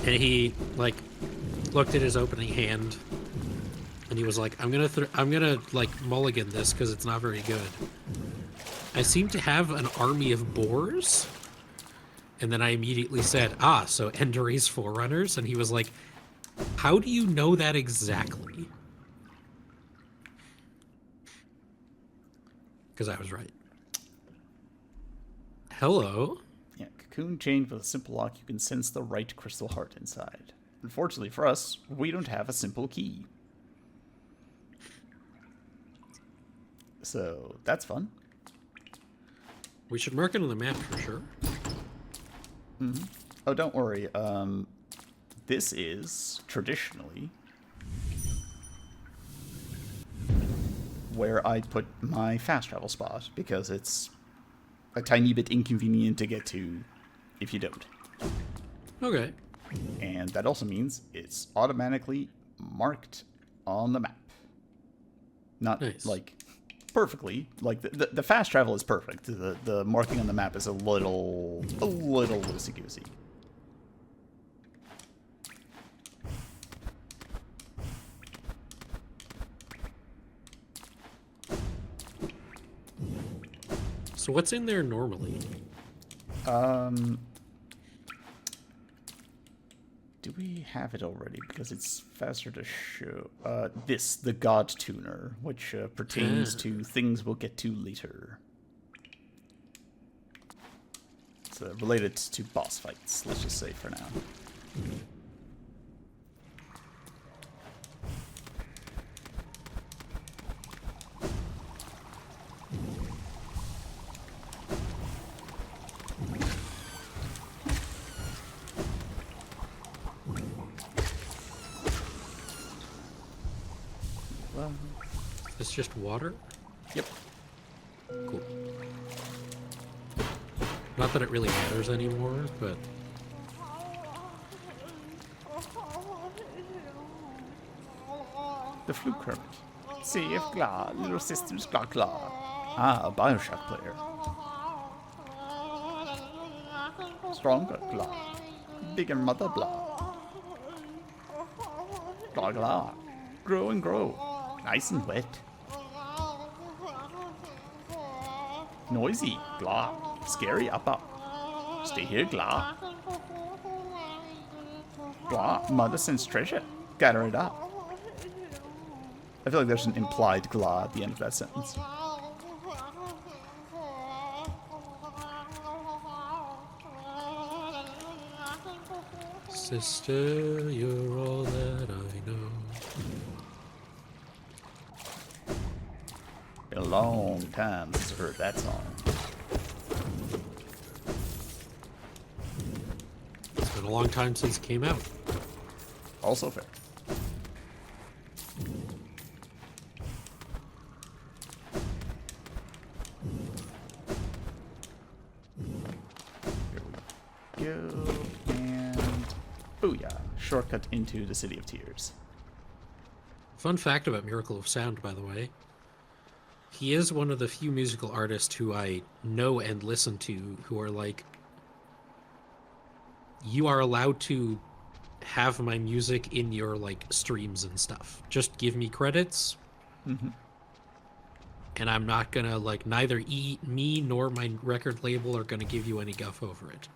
And he, like, looked at his opening hand and he was like, I'm gonna like mulligan this because it's not very good. I seem to have an army of boars. And then I immediately said, so Enduray's Forerunners? And he was like, how do you know that exactly? Because I was right. Hello? Yeah, cocoon chained with a simple lock, you can sense the right crystal heart inside. Unfortunately for us, we don't have a simple key. So, that's fun. We should mark it on the map for sure. Mm-hmm. Oh, don't worry. This is traditionally where I put my fast travel spot because it's a tiny bit inconvenient to get to if you don't. Okay. And that also means it's automatically marked on the map. Not nice. like perfectly. Like the fast travel is perfect. The marking on the map is a little loosey goosey. So what's in there normally? Do we have it already? Because it's faster to show. The God Tuner, which pertains to things we'll get to later. It's related to boss fights, let's just say for now. It's just water? Yep. Cool. Not that it really matters anymore, but... The Fluke Hermit. Safe, glad, little systems, glad, glad. Ah, a Bioshock player. Stronger, glad. Bigger mother, blah. Glad, glad. Grow and grow. Nice and wet. Noisy, glad. Scary, up. Stay here, glad. Glad. Mother sends treasure. Gather it up. I feel like there's an implied glad at the end of that sentence. Sister, you're all that I know. Been a long time since I've heard that song. It's been a long time since it came out. Also fair. Here we go, and booyah! Shortcut into the City of Tears. Fun fact about Miracle of Sound, by the way. He is one of the few musical artists who I know and listen to who are like, you are allowed to have my music in your like streams and stuff. Just give me credits. Mm-hmm. And I'm not gonna like neither me nor my record label are gonna give you any guff over it.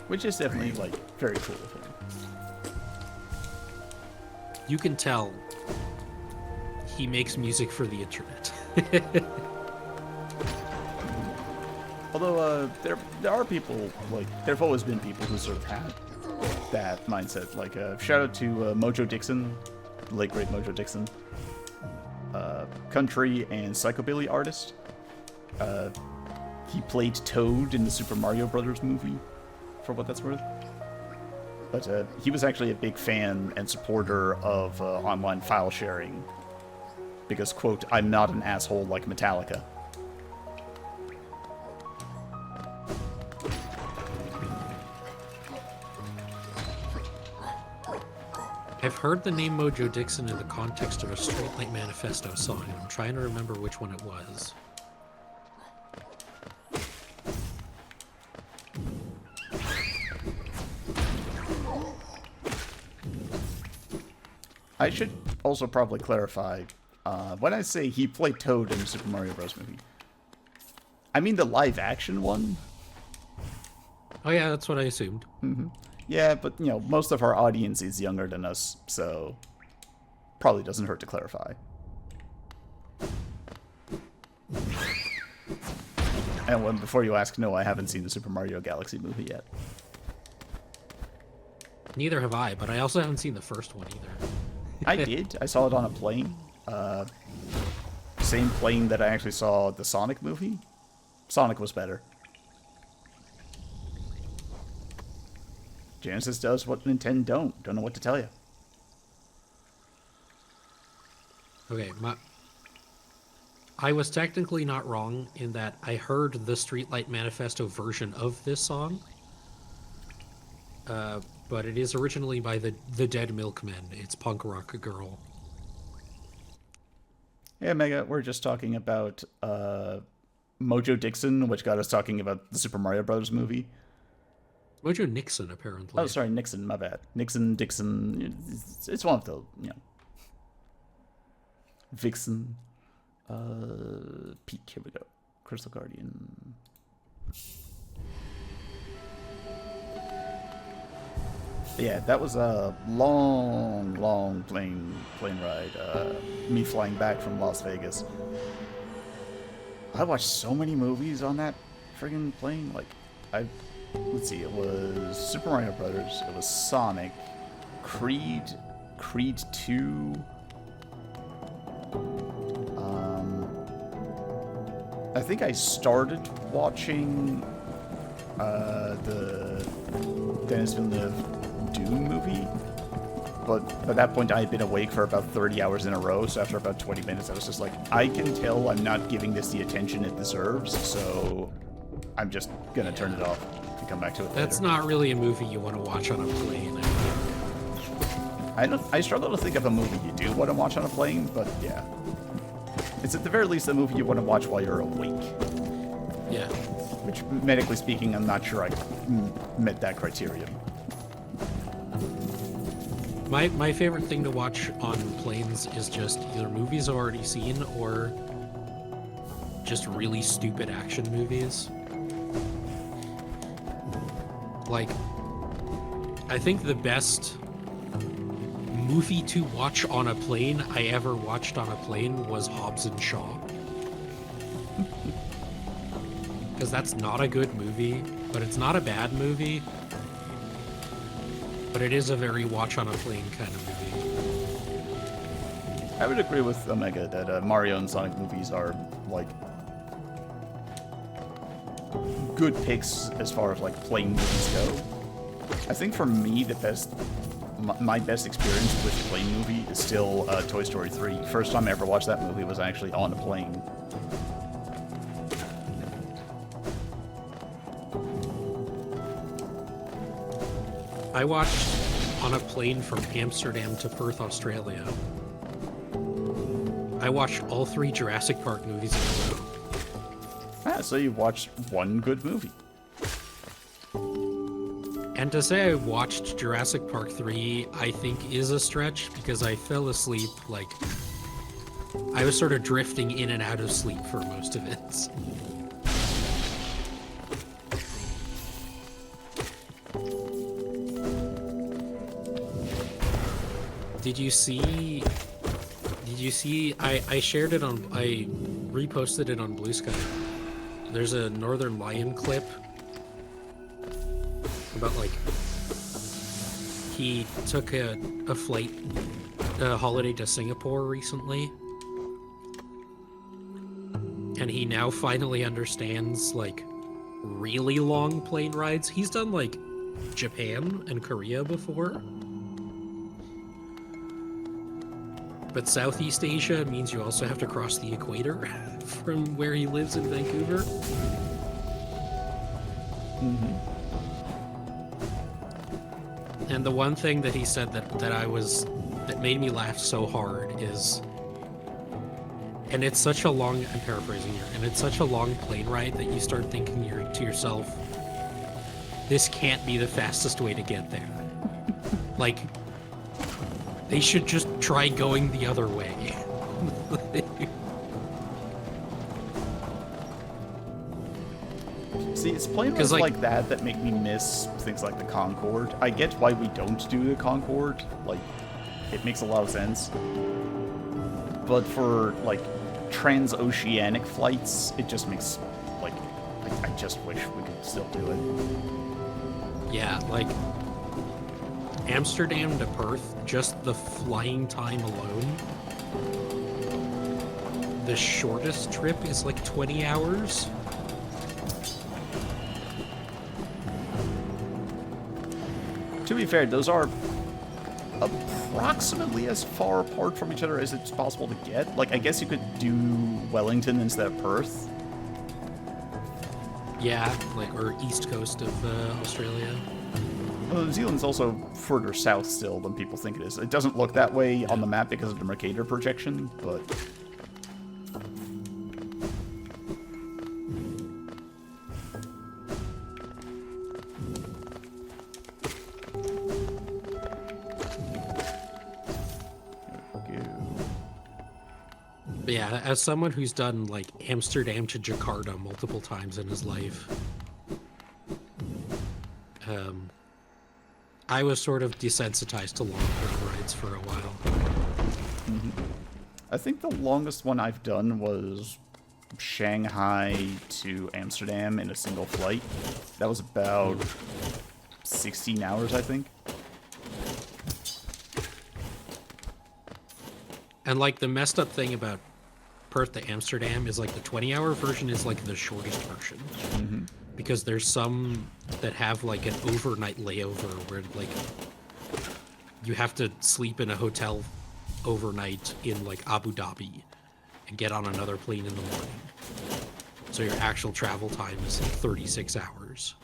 Which is definitely, like, very cool of him. You can tell he makes music for the internet. Although, there are people, like, there have always been people who sort of had that mindset. Like, shout out to Mojo Dixon, late great Mojo Dixon, country and psychobilly artist. He played Toad in the Super Mario Brothers movie, for what that's worth. But he was actually a big fan and supporter of online file sharing. Because, quote, I'm not an asshole like Metallica. I've heard the name Mojo Dixon in the context of a Streetlight Manifesto song, and I'm trying to remember which one it was. I should also probably clarify, when I say he played Toad in the Super Mario Bros. Movie, I mean the live-action one. Oh yeah, that's what I assumed. Mm-hmm. Yeah, but, you know, most of our audience is younger than us, so probably doesn't hurt to clarify. And before you ask, no, I haven't seen the Super Mario Galaxy movie yet. Neither have I, but I also haven't seen the first one either. I did. I saw it on a plane. Same plane that I actually saw the Sonic movie. Sonic was better. Genesis does what Nintendo don't. Don't know what to tell you. Okay, I was technically not wrong in that I heard the Streetlight Manifesto version of this song, but it is originally by the Dead Milkmen. It's Punk Rock Girl. Yeah, Mega, we're just talking about Mojo Dixon, which got us talking about the Super Mario Brothers movie. Mojo Nixon, apparently. Oh, sorry, Nixon, my bad. Nixon, Dixon, it's one of the, Vixen. Peak, here we go. Crystal Guardian. Yeah, that was a long plane ride. Me flying back from Las Vegas. I watched so many movies on that friggin' plane. Like, let's see, it was Super Mario Brothers, it was Sonic, Creed 2. I think I started watching the Dennis Villeneuve Doom movie, but by that point I had been awake for about 30 hours in a row, so after about 20 minutes I was just like, I can tell I'm not giving this the attention it deserves, so I'm just gonna turn it off and come back to it That's later. not really a movie you want to watch on a plane, I think. I struggle to think of a movie you do want to watch on a plane, but yeah. It's at the very least a movie you want to watch while you're awake. Yeah. Which, medically speaking, I'm not sure I met that criterion. My favorite thing to watch on planes is just either movies I've already seen or just really stupid action movies. Like, I think the best movie to watch on a plane I ever watched on a plane was Hobbs and Shaw. Because that's not a good movie, but it's not a bad movie. But it is a very watch on a plane kind of movie. I would agree with Omega that Mario and Sonic movies are, like, good picks as far as, like, plane movies go. I think for me, my best experience with a plane movie is still Toy Story 3. First time I ever watched that movie was actually on a plane. I watched on a plane from Amsterdam to Perth, Australia. I watched all 3 Jurassic Park movies in a row. Ah, so you watched one good movie. And to say I watched Jurassic Park 3, I think is a stretch because I fell asleep, like, I was sort of drifting in and out of sleep for most of it. Did you see, I shared it on, I reposted it on Blue Sky. There's a Northern Lion clip about, like, he took a flight, a holiday to Singapore recently. And he now finally understands, like, really long plane rides. He's done, like, Japan and Korea before. But Southeast Asia means you also have to cross the equator from where he lives in Vancouver. Mm-hmm. And the one thing that he said that made me laugh so hard is, and it's such a long, I'm paraphrasing here, and it's such a long plane ride that you start thinking to yourself, this can't be the fastest way to get there. Like, they should just try going the other way. See, it's plane rides like that make me miss things like the Concorde. I get why we don't do the Concorde. Like, it makes a lot of sense. But for, like, transoceanic flights, it just makes, like, I just wish we could still do it. Yeah, like, Amsterdam to Perth, just the flying time alone, the shortest trip is like 20 hours. To be fair, those are approximately as far apart from each other as it's possible to get. Like, I guess you could do Wellington instead of Perth. Yeah, like, or east coast of Australia. Well, New Zealand's also further south still than people think it is. It doesn't look that way on the map because of the Mercator projection, but... But yeah, as someone who's done like Amsterdam to Jakarta multiple times in his life, I was sort of desensitized to long-term rides for a while. Mm-hmm. I think the longest one I've done was Shanghai to Amsterdam in a single flight. That was about 16 hours, I think. And like the messed up thing about Perth to Amsterdam is like the 20-hour version is like the shortest version. Mm-hmm. Because there's some that have like an overnight layover where like you have to sleep in a hotel overnight in like Abu Dhabi and get on another plane in the morning. So your actual travel time is 36 hours.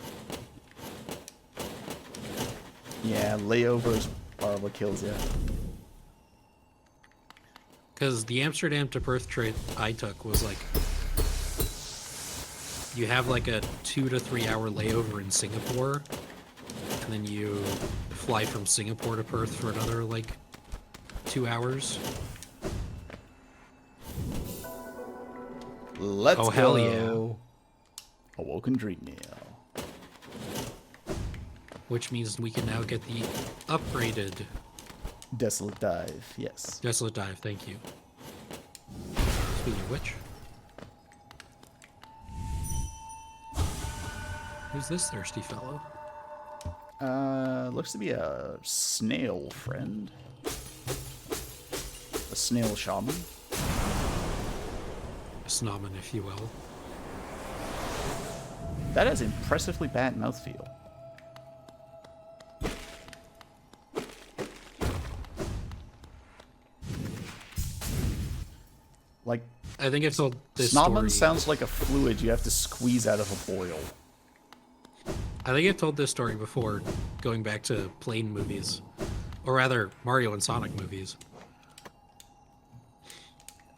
Yeah, layovers are what kills you. Because the Amsterdam to Perth trip I took was like, you have like a 2 to 3 hour layover in Singapore, and then you fly from Singapore to Perth for another like 2 hours. Let's go. Hell yeah. Awoken Dream Nail. Which means we can now get the upgraded Desolate Dive, yes. Desolate Dive, thank you. Speaking of which, who's this thirsty fellow? Looks to be a snail friend. A snail shaman. A snowman, if you will. That has impressively bad mouthfeel. Like, I think I've told this Snobman story. sounds like a fluid you have to squeeze out of a boil. I think I've told this story before, going back to plane movies. Or rather, Mario and Sonic movies.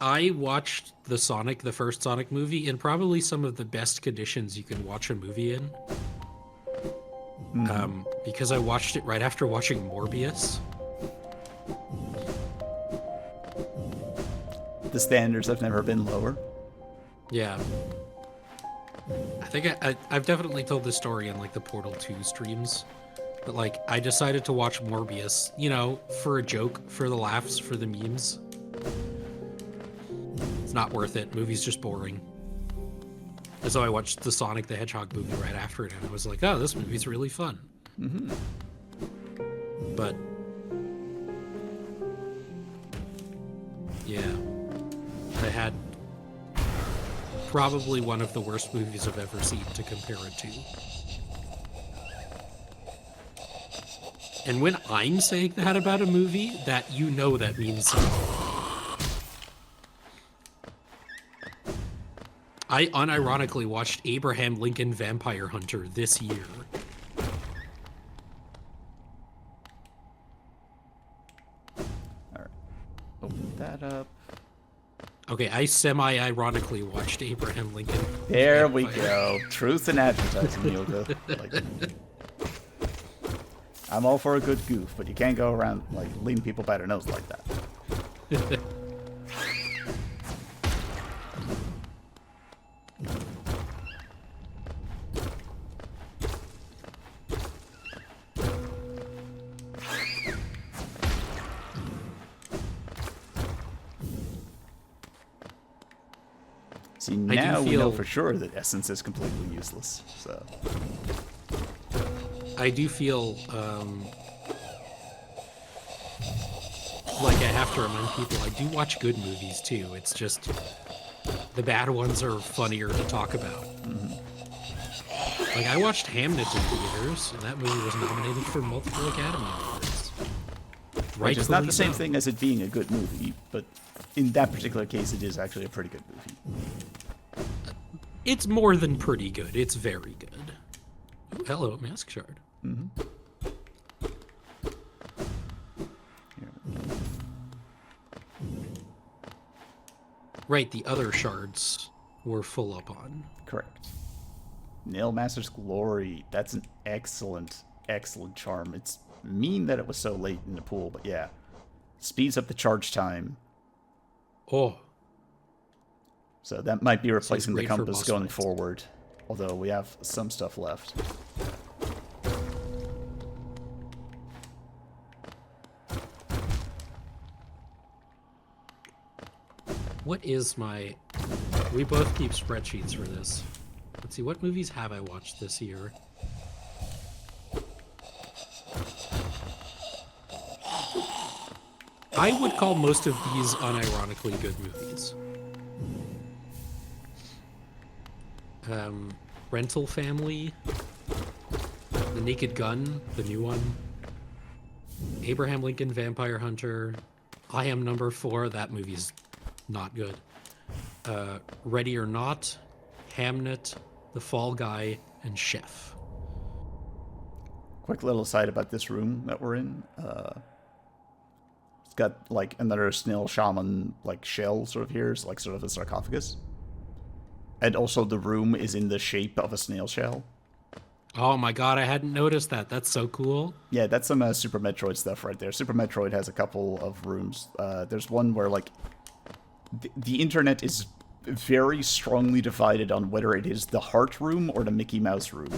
I watched the first Sonic movie, in probably some of the best conditions you can watch a movie in. Mm-hmm. Because I watched it right after watching Morbius. The standards have never been lower. Yeah. I think I've definitely told this story in like the Portal 2 streams. But like, I decided to watch Morbius, you know, for a joke, for the laughs, for the memes. It's not worth it. Movie's just boring. And so I watched the Sonic the Hedgehog movie right after it, and I was like, oh, this movie's really fun. Mm-hmm. But yeah, I had probably one of the worst movies I've ever seen to compare it to. And when I'm saying that about a movie, that you know that means something. I unironically watched Abraham Lincoln Vampire Hunter this year. Alright. Open that up. Okay, I semi-ironically watched Abraham Lincoln. There we go. Truth in advertising, Yoga. Like, I'm all for a good goof, but you can't go around like leading people by their nose like that. See, now we know for sure that Essence is completely useless, so... I do feel, like I have to remind people, I do watch good movies, too. It's just, the bad ones are funnier to talk about. Mm-hmm. Like, I watched Hamnet in theaters, and that movie was nominated for multiple Academy Awards. Which is not the same thing as it being a good movie, but in that particular case, it is actually a pretty good movie. It's more than pretty good. It's very good. Ooh, hello, Mask Shard. Mm-hmm. Right, the other shards were full up on. Correct. Nailmaster's Glory. That's an excellent, excellent charm. It's mean that it was so late in the pool, but yeah. Speeds up the charge time. Oh. So that might be replacing the compass going fights. forward. Although we have some stuff left. What is my... We both keep spreadsheets for this. Let's see, what movies have I watched this year? I would call most of these unironically good movies. Rental Family, The Naked Gun, the new one, Abraham Lincoln Vampire Hunter, I Am Number 4, that movie's not good. Ready or Not, Hamnet, The Fall Guy, and Chef. Quick little aside about this room that we're in. It's got like another snail shaman like shell sort of here, it's like sort of a sarcophagus. And also the room is in the shape of a snail shell. Oh my god, I hadn't noticed that. That's so cool. Yeah, that's some Super Metroid stuff right there. Super Metroid has a couple of rooms. There's one where like the internet is very strongly divided on whether it is the heart room or the Mickey Mouse room.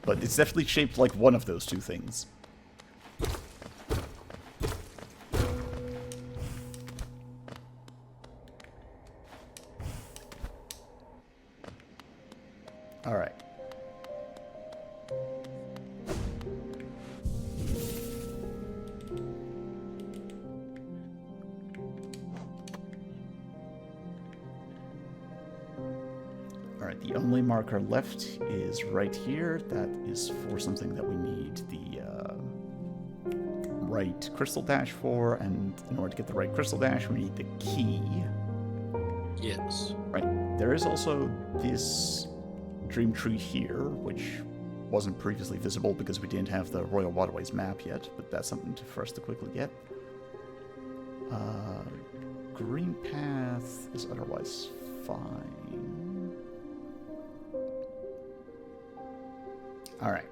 But it's definitely shaped like one of those two things. All right. All right, the only marker left is right here. That is for something that we need the right crystal dash for, and in order to get the right crystal dash, we need the key. Yes. Right. There is also this dream tree here, which wasn't previously visible because we didn't have the Royal Waterways map yet, but that's something for us to quickly get. Green path is otherwise fine. Alright.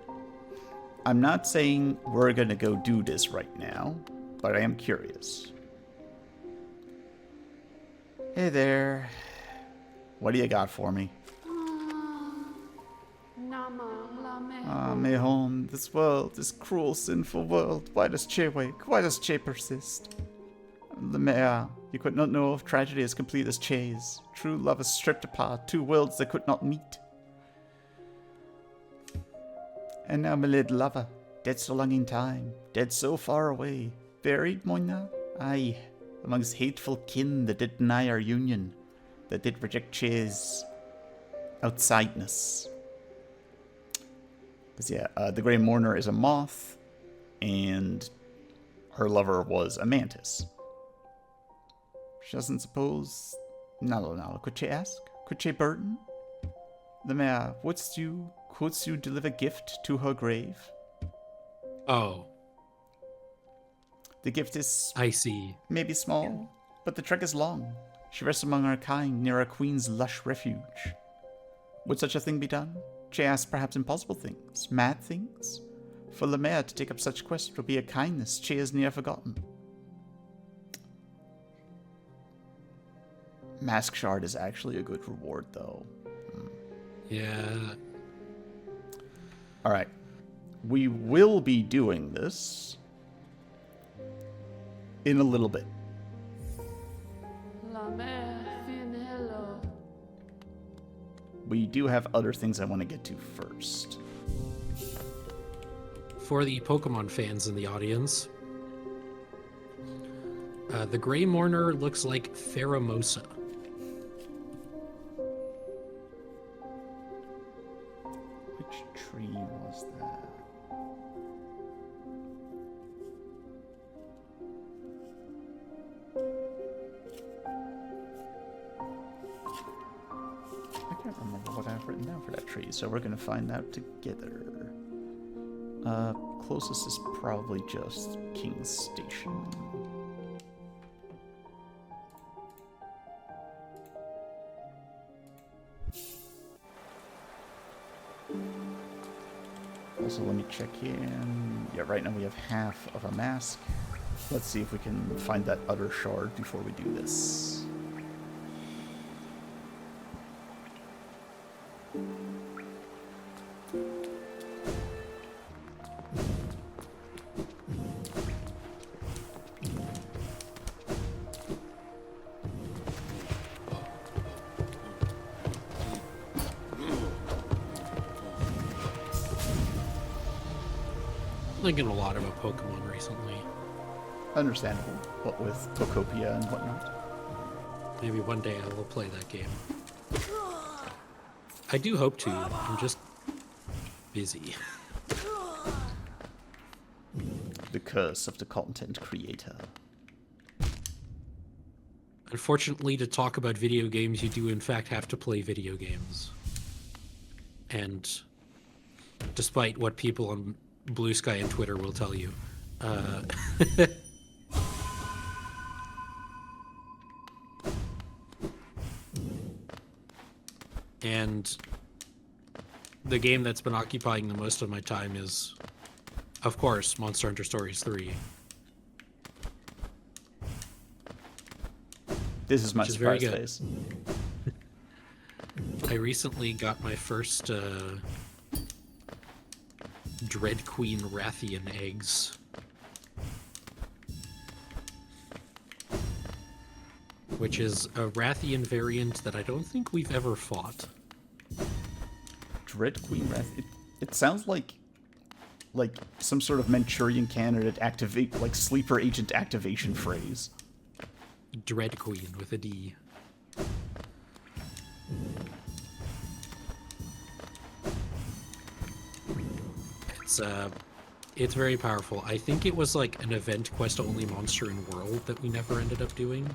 I'm not saying we're gonna go do this right now, but I am curious. Hey there. What do you got for me? Ah, my home, this world, this cruel, sinful world. Why does Che wake? Why does Che persist? The mayor, you could not know of tragedy as complete as Che's. True love is stripped apart, two worlds that could not meet. And now my little lover, dead so long in time, dead so far away, buried, Moina? Aye, amongst hateful kin that did deny our union, that did reject Che's outsideness. Because yeah, the Grey Mourner is a moth, and her lover was a mantis. She doesn't suppose... No, could she ask? Could she burden? The mayor, couldst you deliver gift to her grave? Oh. The gift is... I see. Maybe small, but the trek is long. She rests among our kind, near our queen's lush refuge. Would such a thing be done? She asked perhaps impossible things, mad things. For Lemaire to take up such quest would be a kindness she has near forgotten. Mask Shard is actually a good reward, though. Yeah. Alright. We will be doing this in a little bit. We do have other things I want to get to first. For the Pokemon fans in the audience, the Grey Mourner looks like Pheromosa. Which tree was that? down for that tree, so we're gonna find out together. Closest is probably just King's Station. Also, let me check in. Yeah, right now we have half of a mask. Let's see if we can find that other shard before we do this. Thinking a lot about Pokemon recently. Understandable, what with Pokopia and whatnot. Maybe one day I will play that game. I do hope to. I'm just busy. The curse of the content creator. Unfortunately, to talk about video games, you do in fact have to play video games. And despite what people on Blue Sky and Twitter will tell you, and the game that's been occupying the most of my time is, of course, Monster Hunter Stories 3. This is my surprise face. I recently got my first Dread Queen Rathian eggs. Which is a Rathian variant that I don't think we've ever fought. Dread Queen Wrath. It sounds like some sort of Manchurian candidate activate, like sleeper agent activation phrase. Dread Queen with a D. It's very powerful. I think it was like an event quest only monster in world that we never ended up doing.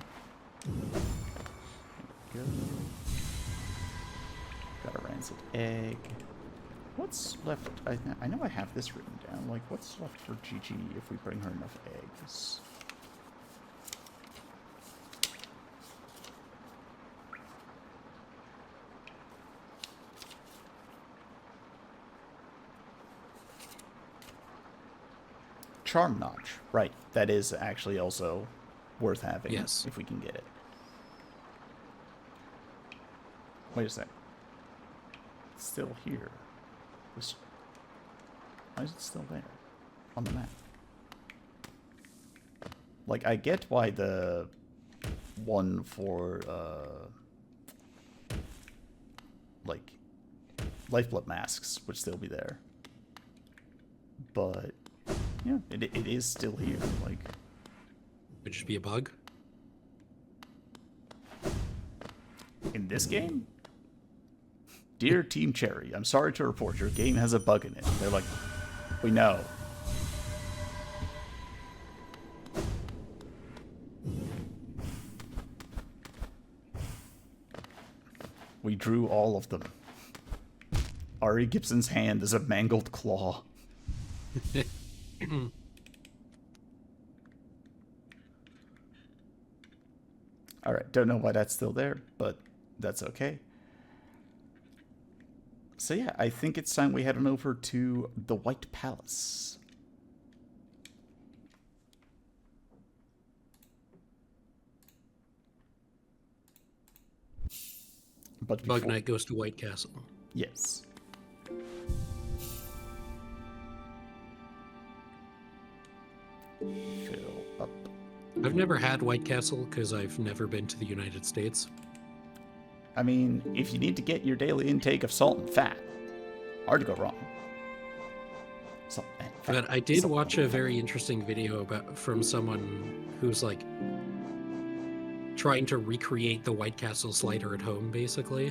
Got a rancid egg. What's left? I know I have this written down. Like, what's left for Gigi if we bring her enough eggs? Charm Notch. Right. That is actually also worth having. Yes. If we can get it. Wait a sec. It's still here. Why is it still there? On the map. Like, I get why the one for, like, Lifeblood masks would still be there. But, yeah, it is still here, like... Would just be a bug? In this game? Dear Team Cherry, I'm sorry to report your game has a bug in it. They're like, we know. We drew all of them. Ari Gibson's hand is a mangled claw. Alright, don't know why that's still there, but that's okay. So yeah, I think it's time we head on over to the White Palace. But Bug Knight goes to White Castle. Yes. Fill up. I've never had White Castle because I've never been to the United States. I mean, if you need to get your daily intake of salt and fat, hard to go wrong. Salt and fat. But I did watch a very interesting video from someone who's like trying to recreate the White Castle slider at home, basically.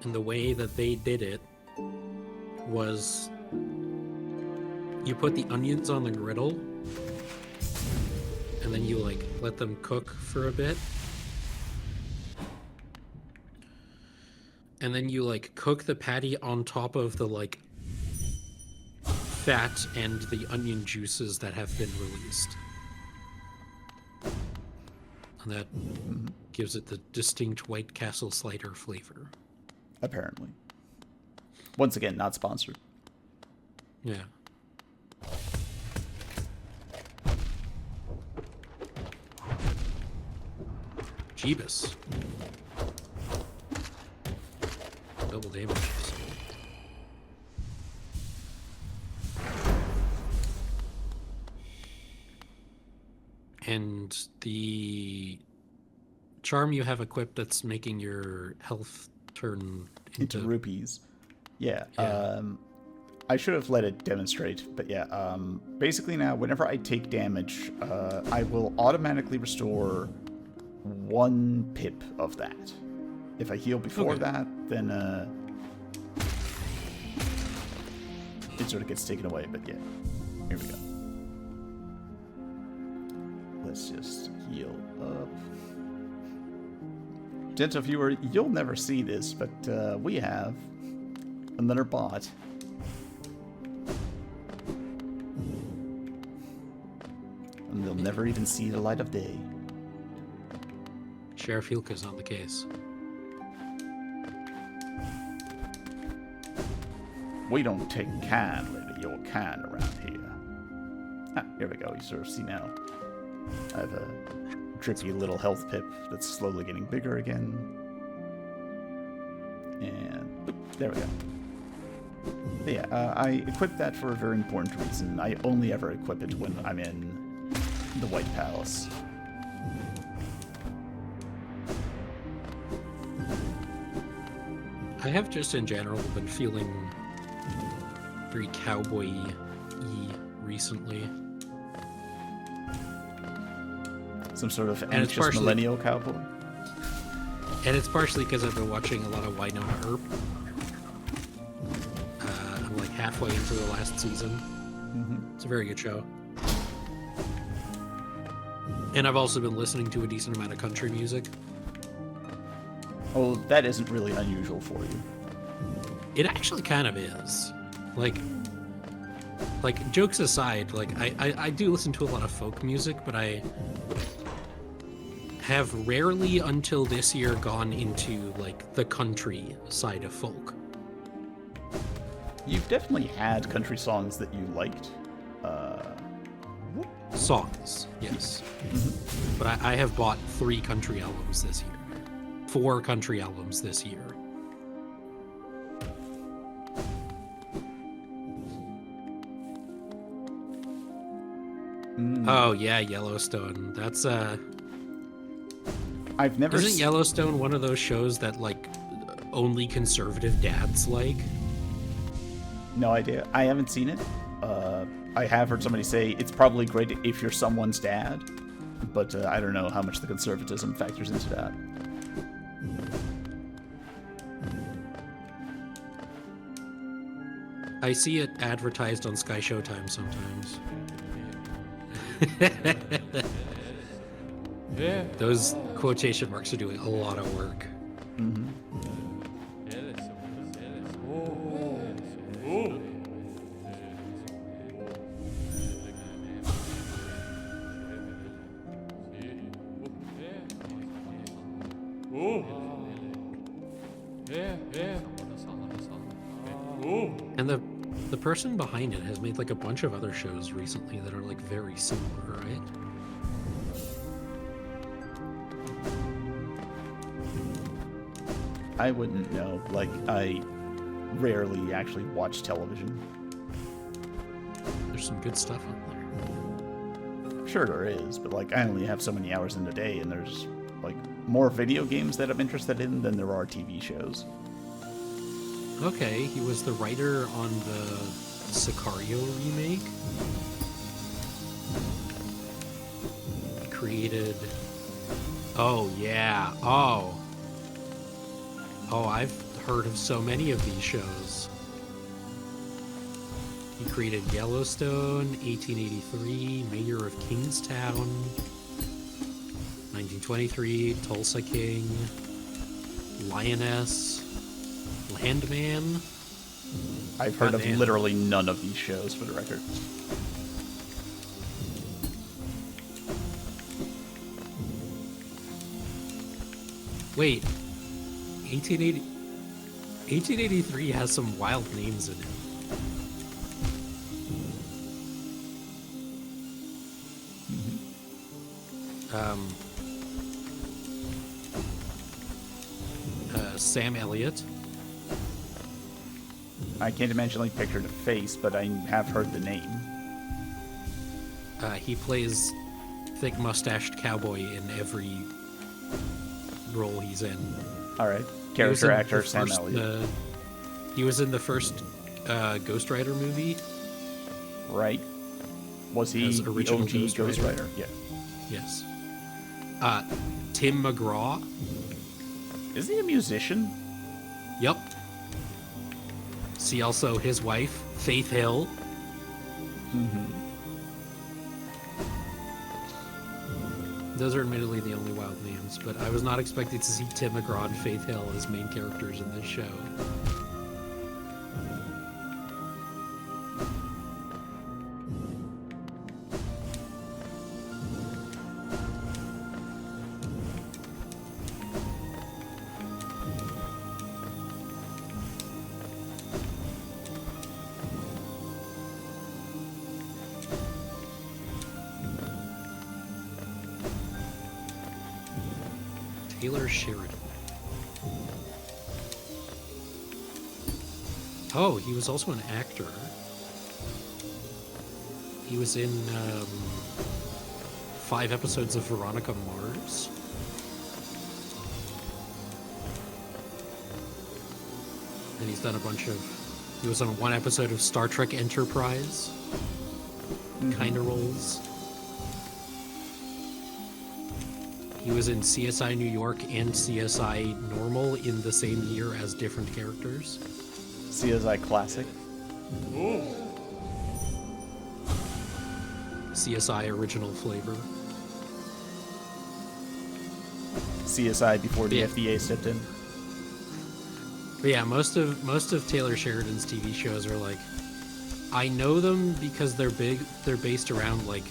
And the way that they did it was you put the onions on the griddle and then you like let them cook for a bit. and then you like cook the patty on top of the like fat and the onion juices that have been released. And that gives it the distinct White Castle slider flavor. Apparently. Once again, not sponsored. Yeah. Jeebus. Double damage. And the charm you have equipped that's making your health turn into rupees. Yeah. I should have let it demonstrate, but yeah. Basically now, whenever I take damage, I will automatically restore 1 pip of that. If I heal before that, then it sort of gets taken away, but yeah. Here we go. Let's just heal up. Gentle viewer, you'll never see this, but we have another bot. And they'll never even see the light of day. Sheriff Hilka's on the case. We don't take kindly to your kind around here. Ah, here we go. You sort of see now. I have a drippy little health pip that's slowly getting bigger again. And boop, there we go. But yeah, I equip that for a very important reason. I only ever equip it when I'm in the White Palace. I have just in general been feeling very cowboy-y recently. Some sort of anxious millennial cowboy? And it's partially because I've been watching a lot of Winona Earp. I'm like halfway into the last season. It's a very good show. And I've also been listening to a decent amount of country music. Oh, that isn't really unusual for you. It actually kind of is. Like jokes aside, like I do listen to a lot of folk music, but I have rarely until this year gone into like the country side of folk. You've definitely had country songs that you liked. Songs, yes. But I have bought 3 country albums this year. 4 country albums this year. Oh yeah, Yellowstone. That's I've never Isn't Yellowstone one of those shows that like only conservative dads like? No idea. I haven't seen it. I have heard somebody say it's probably great if you're someone's dad, but I don't know how much the conservatism factors into that. I see it advertised on Sky Showtime sometimes. Those quotation marks are doing a lot of work. And the person behind it has made like a bunch of other shows recently that are like very similar, right? I wouldn't know. Like, I rarely actually watch television. There's some good stuff on there. Sure there is, but like I only have so many hours in a day, and there's like more video games that I'm interested in than there are TV shows. Okay, he was the writer on the Sicario remake. He created... Oh, yeah. Oh, I've heard of so many of these shows. He created Yellowstone, 1883, Mayor of Kingstown, 1923, Tulsa King, Lioness, Landman. I've heard of literally none of these shows, for the record. Wait, 1883 has some wild names in it. Sam Elliott. I can't dimensionally picture the face, but I have heard the name. He plays thick mustached cowboy in every role he's in. All right, character actor Sam Elliott. He was in the first Ghost Rider movie. Right. Was he the OG Ghost Rider? Yeah. Yes. Tim McGraw. Is he a musician? Yep. See also his wife, Faith Hill. Those are admittedly the only wild names, but I was not expecting to see Tim McGraw and Faith Hill as main characters in this show. Taylor Sheridan. Oh, he was also an actor. He was in 5 episodes of Veronica Mars. And he's done a bunch of... He was on 1 episode of Star Trek Enterprise. Kind of roles. He was in CSI New York and CSI Normal in the same year as different characters. CSI Classic. CSI Original Flavor. CSI before the FDA stepped in. But yeah, most of Taylor Sheridan's TV shows are like, I know them because they're big. They're based around like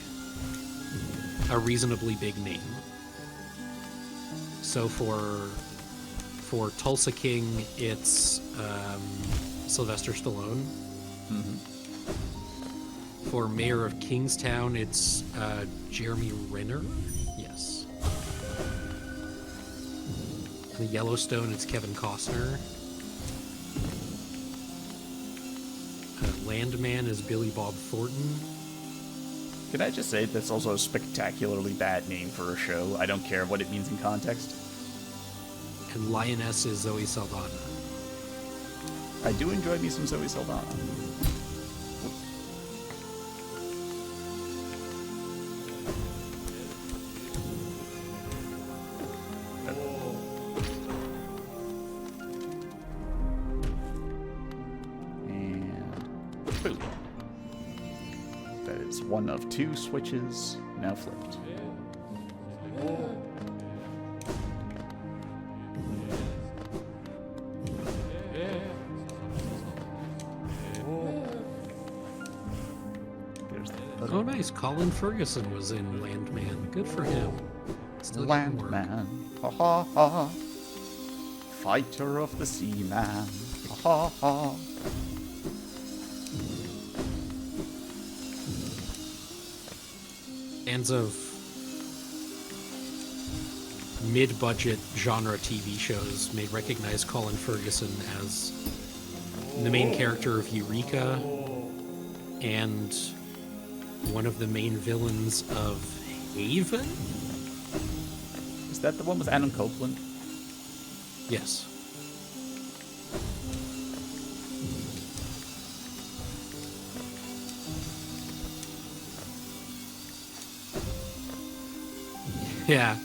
a reasonably big name. So for Tulsa King, it's Sylvester Stallone. For Mayor of Kingstown, it's Jeremy Renner. Yes. In the Yellowstone, it's Kevin Costner. Landman is Billy Bob Thornton. Can I just say that's also a spectacularly bad name for a show? I don't care what it means in context. And Lioness is Zoe Saldana. I do enjoy me some Zoe Saldana. And boom. That is one of 2 switches now flipped. Oh, nice. Colin Ferguson was in Landman. Good for him. Still Landman. Ha ha ha. Fighter of the sea man. Ha ha ha. Fans of mid-budget genre TV shows may recognize Colin Ferguson as the main character of Eureka and one of the main villains of Haven? Is that the one with Adam Copeland? Yes. Yeah,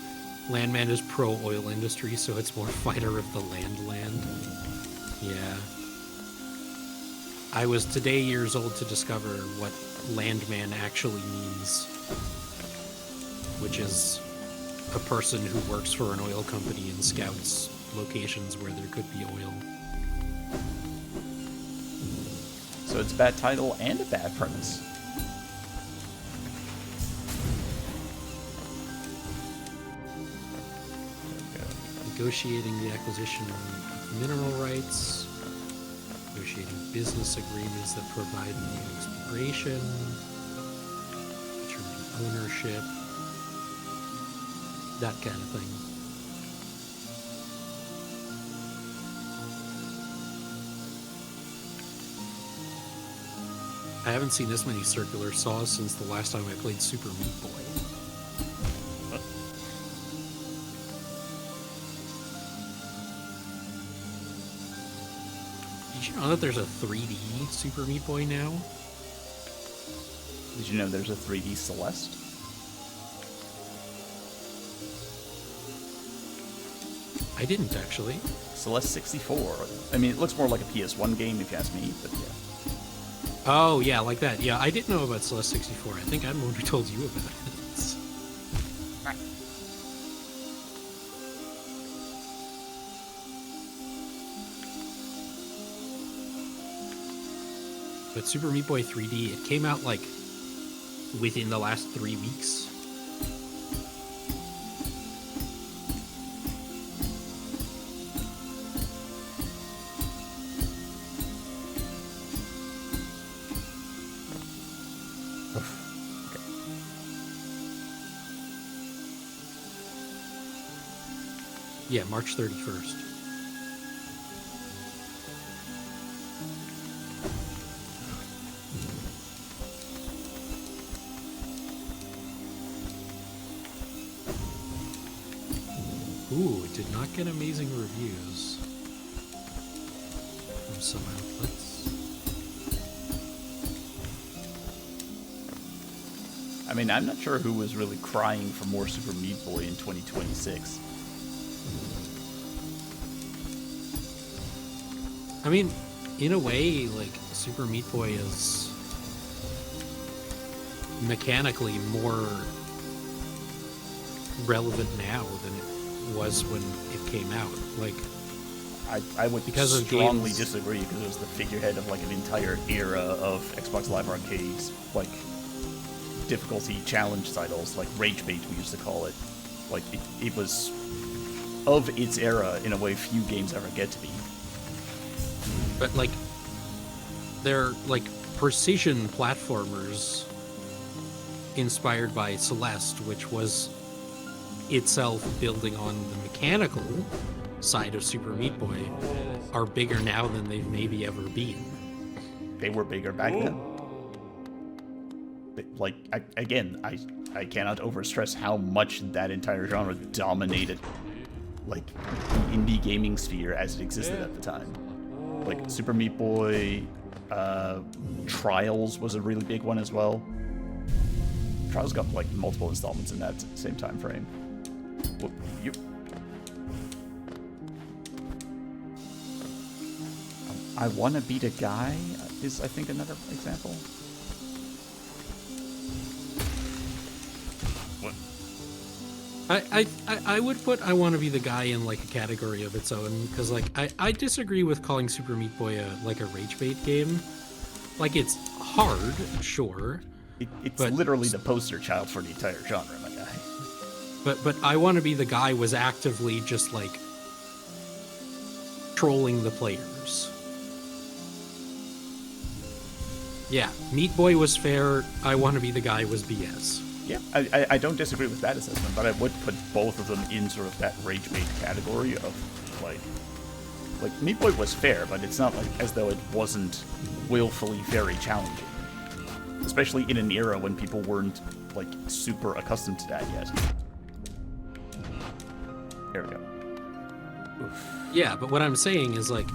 Landman is pro-oil industry, so it's more fighter of the land. Yeah. I was today years old to discover what Landman actually means, which is a person who works for an oil company and scouts locations where there could be oil. So it's a bad title and a bad premise. Negotiating the acquisition of mineral rights, negotiating business agreements that provide new exploration, determining ownership, that kind of thing. I haven't seen this many circular saws since the last time I played Super Meat Boy. Did you know that there's a 3D Super Meat Boy now? Did you know there's a 3D Celeste? I didn't, actually. Celeste 64. I mean, it looks more like a PS1 game if you ask me, but yeah. Oh, yeah, like that. Yeah, I didn't know about Celeste 64. I think I'm the one who told you about it. But Super Meat Boy 3D, it came out, like, within the last 3 weeks. Yeah, March 31st. Ooh, it did not get amazing reviews from some outlets. I mean, I'm not sure who was really crying for more Super Meat Boy in 2026. I mean, in a way, like, Super Meat Boy is mechanically more relevant now than it was when it came out. Like, I would strongly disagree, because it was the figurehead of, like, an entire era of Xbox Live Arcade's, like, difficulty challenge titles, like Rage Bait we used to call it. Like, it was of its era in a way few games ever get to be. But, like, they're, like, precision platformers inspired by Celeste, which was itself building on the mechanical side of Super Meat Boy, are bigger now than they've maybe ever been. They were bigger back then. Like, again, I cannot overstress how much that entire genre dominated, like, the indie gaming sphere as it existed at the time. Like, Super Meat Boy, Trials was a really big one as well. Trials got, like, multiple installments in that same time frame. Whoop, I Wanna Beat a Guy is, I think, another example. What? I would put I Want to Be the Guy in, like, a category of its own, because, like, I disagree with calling Super Meat Boy a Rage Bait game. Like, it's hard, sure. It's literally the poster child for the entire genre, my guy. But I Want to Be the Guy was actively just, like, trolling the players. Yeah, Meat Boy was fair, I Want to Be the Guy was BS. Yeah, I don't disagree with that assessment, but I would put both of them in sort of that Rage Bait category of, like Meat Boy was fair, but it's not like as though it wasn't willfully very challenging. Especially in an era when people weren't, like, super accustomed to that yet. There we go. Oof. Yeah, but what I'm saying is, like,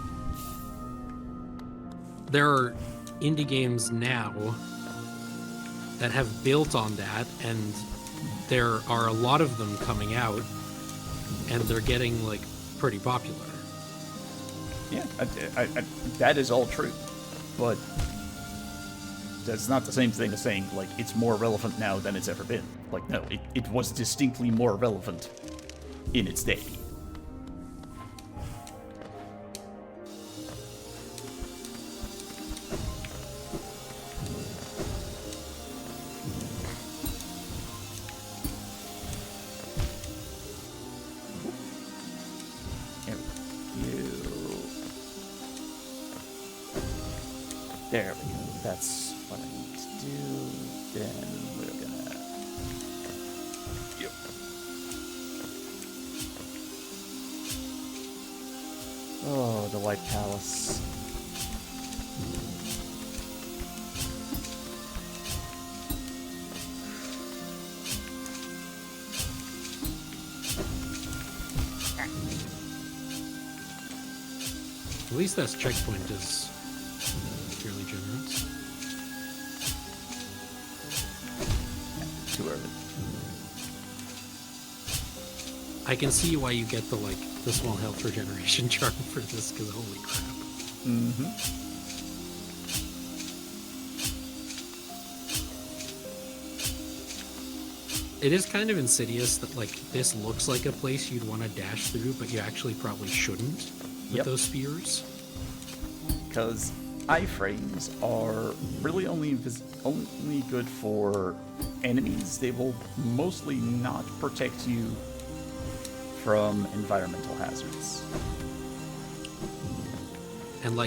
there are indie games now that have built on that, and there are a lot of them coming out, and they're getting, like, pretty popular. Yeah, that is all true, but that's not the same thing as saying, like, it's more relevant now than it's ever been. Like, no, it was distinctly more relevant in its day. There we go. That's what I need to do. Then we're gonna... Yep. Oh, the White Palace. At least that checkpoint is fairly generous. Too early. I can see why you get the small health regeneration charm for this, because holy crap. Mm-hmm. It is kind of insidious that this looks like a place you'd want to dash through, but you actually probably shouldn't with those spears. Because iframes are really only good for enemies. They will mostly not protect you from environmental hazards. And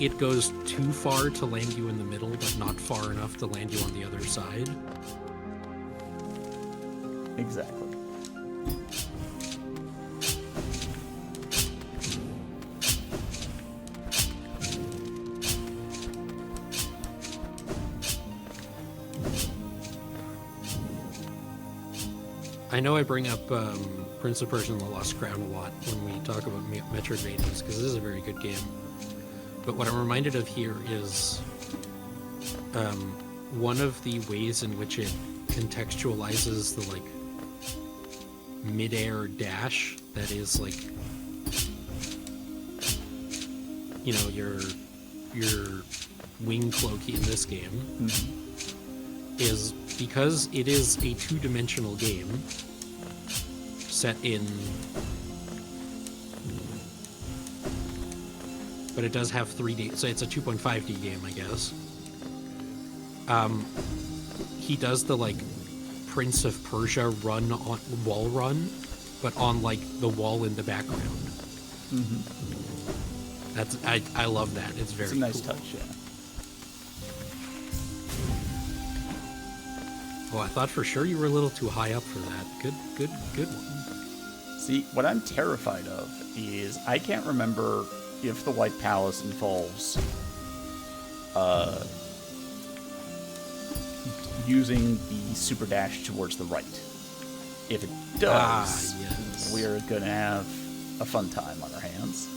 it goes too far to land you in the middle, but not far enough to land you on the other side. Exactly. I know I bring up Prince of Persia and the Lost Crown a lot when we talk about Metroidvanias, because this is a very good game. But what I'm reminded of here is one of the ways in which it contextualizes the mid-air dash that is your wing cloak in this game is because it is a two-dimensional game set in, but it does have 3D, so it's a 2.5D game, I guess. He does the Prince of Persia wall run, but on the wall in the background. That's I love that. It's very It's a nice cool. touch, yeah. Oh, I thought for sure you were a little too high up for that. Good one. See, what I'm terrified of is I can't remember if the White Palace involves using the super dash towards the right. If it does, yes. we're gonna have a fun time on our hands.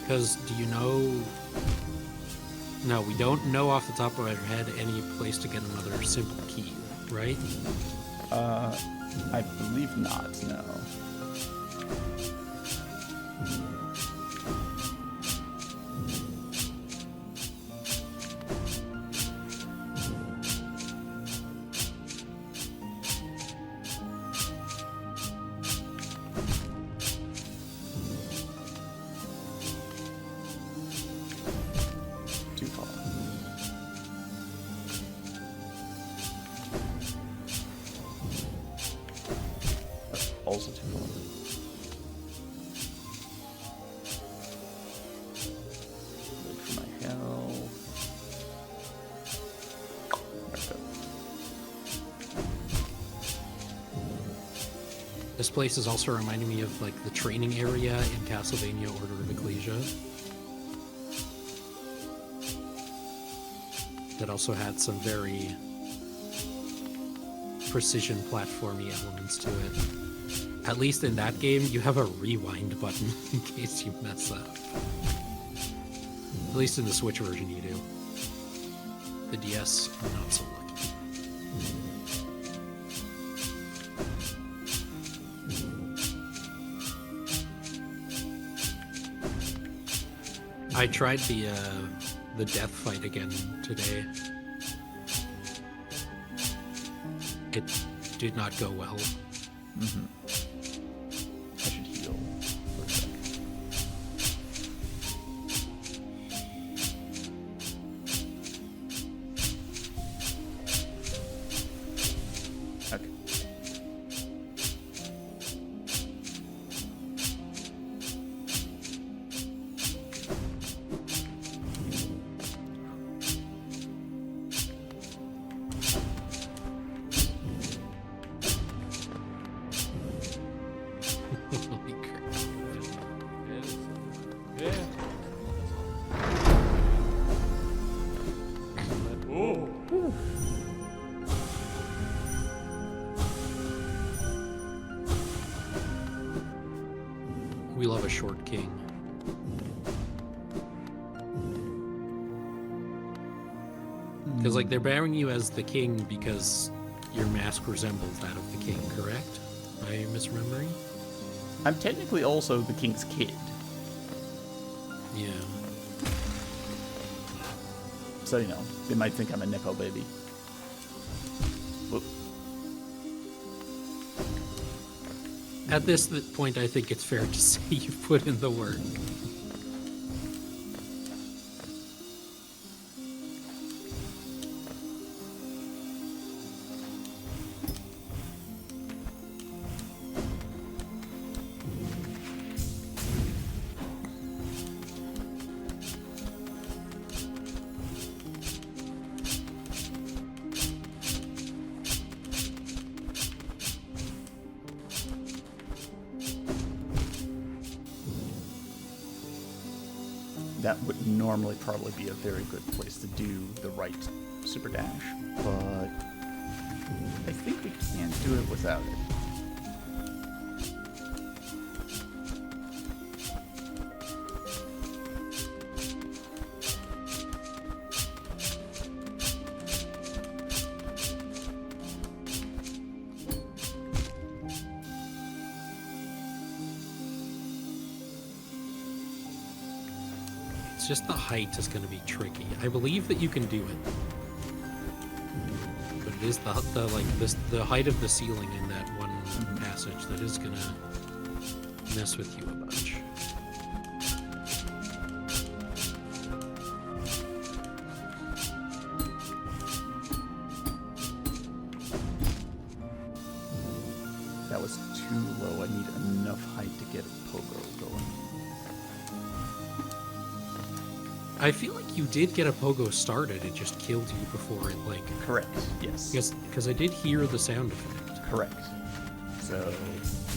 Because do you know... No, we don't know off the top of our head any place to get another simple key, right? I believe not, no. Too far. Also too far. Wait for my health. There we go. This place is also reminding me of the training area in Castlevania Order of Ecclesia. That also had some very precision platformy elements to it. At least in that game, you have a rewind button in case you mess up. At least in the Switch version you do. The DS, not so lucky. I tried the death fight again today. It did not go well. I should heal for a sec. Okay. We love a short king. Because, like, they're bearing you as the king because your mask resembles that of the king, correct? Am I misremembering? I'm technically also the king's kid. Yeah. So, you know, they might think I'm a Nepo baby. Whoop. At this point, I think it's fair to say you put in the work. That would normally probably be a very good place to do the right super dash, but I think we can do it without it. It's just the height is going to be tricky. I believe that you can do it, but it is the height of the ceiling in that one passage that is going to mess with you a bunch. That was too low. I need enough height to get a pogo going. I feel like you did get a pogo started. It just killed you before it, like... Correct, yes. Because I did hear the sound effect. Correct. So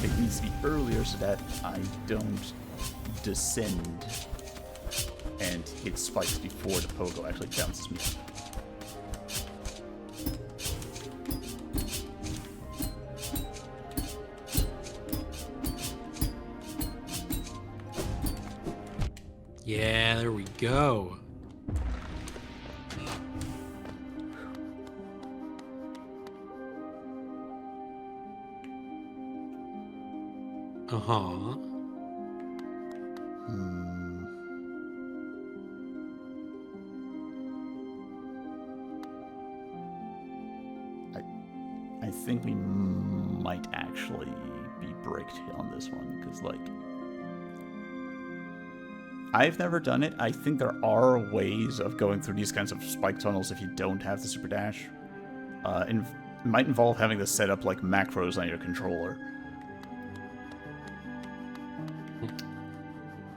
it needs to be earlier so that I don't descend and hit spikes before the pogo actually bounces me up. Yeah, there we go. Uh-huh. I think we might actually be bricked on this one, because, like, I've never done it. I think there are ways of going through these kinds of spike tunnels if you don't have the super dash. It might involve having to set up, like, macros on your controller.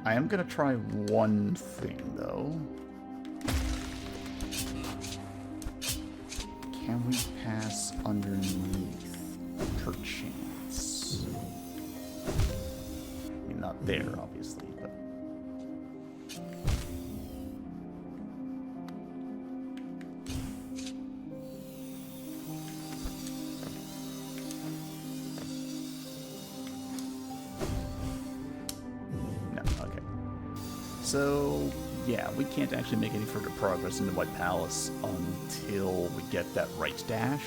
I am going to try one thing, though. Can we pass underneath, perchance? I mean, not there, obviously, but... So, yeah, we can't actually make any further progress in the White Palace until we get that right dash,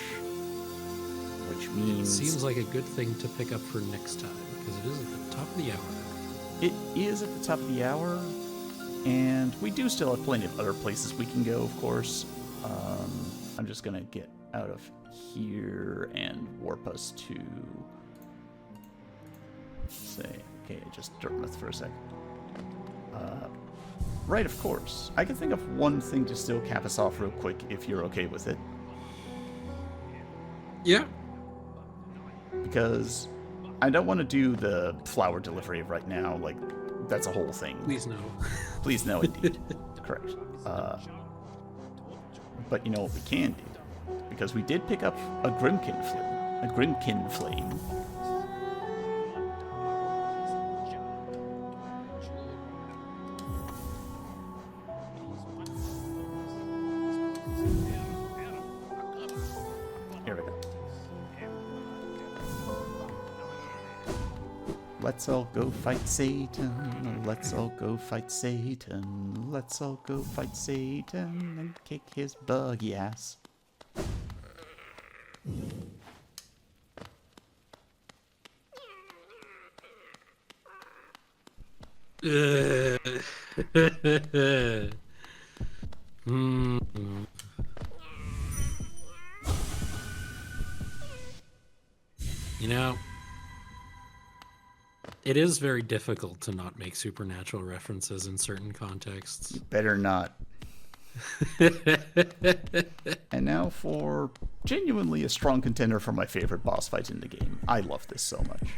which means... It seems like a good thing to pick up for next time, because it is at the top of the hour. It is at the top of the hour, and we do still have plenty of other places we can go, of course. I'm just going to get out of here and warp us to... Okay, just Dartmouth for a second. Right, of course. I can think of one thing to still cap us off real quick, if you're okay with it. Yeah. Because I don't want to do the flower delivery right now. Like, that's a whole thing. Please no. Please no, indeed. Correct. But you know what we can do? Because we did pick up a Grimkin Flame. Let's all go fight Satan. Let's all go fight Satan. Let's all go fight Satan and kick his buggy ass. You know, it is very difficult to not make supernatural references in certain contexts. You better not. And now for genuinely a strong contender for my favorite boss fight in the game. I love this so much.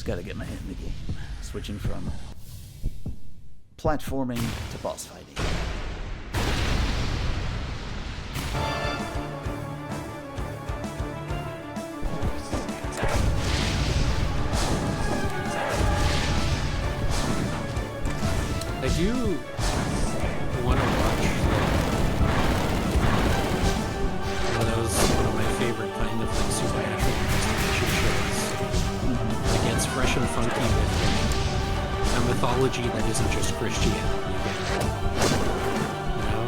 Gotta get my head in the game. Switching from platforming to boss fighting. I do want to watch one of my favorite kind of like supernatural investigation shows. It's fresh and funky with a mythology that isn't just Christianity. You know?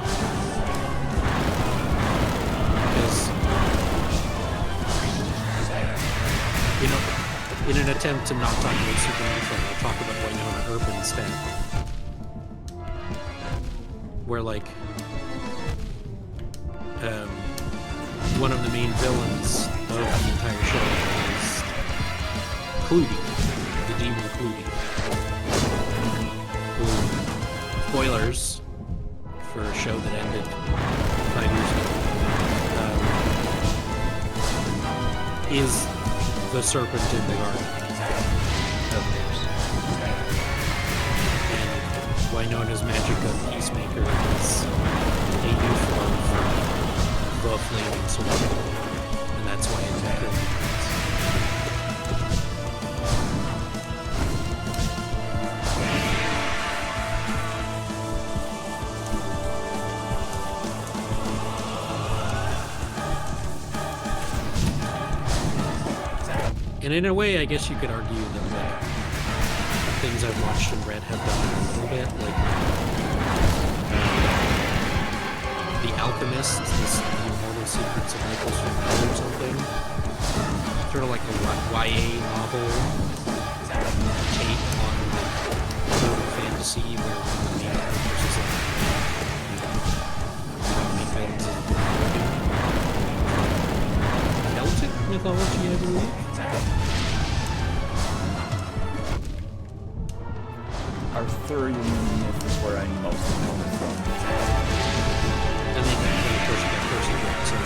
Because, you know, in an attempt to not talk about supernatural, I'll talk about Winona Earp instead. Where, like, one of the main villains of the entire show is Clooney, the demon Clooney. Spoilers for a show that ended 5 years ago. Is the serpent in the garden. And Winona's magic of Peacemaker is a new form for the flaming sword. And that's why it's important. And in a way, I guess you could argue that like, things I've watched and read have done it a little bit. Like The Alchemist, the Immortal Secrets of Nicholas Flamel or something. Sort of like a YA novel take on urban fantasy where one of the main characters is like Celtic mythology, I believe. Arthurian myth is where I'm most known from. And then of course you got Percy Jackson.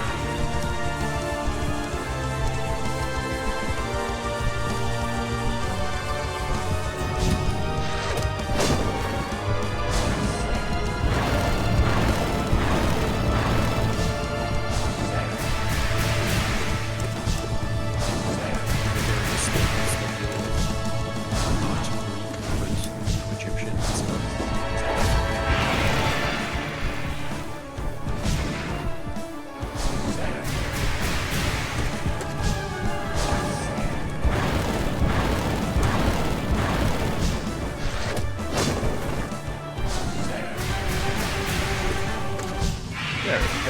Egyptian.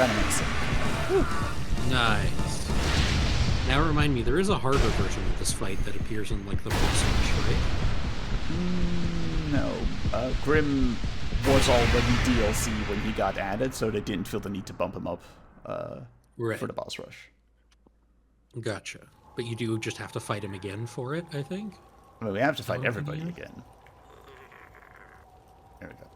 Randomizer. Nice. Now remind me, there is a harder version of this fight that appears in like the boss rush, right? No. Grim was already DLC when he got added, so they didn't feel the need to bump him up for the boss rush. Gotcha. But you do just have to fight him again for it, I think? I mean, we have to fight everybody again. There we go.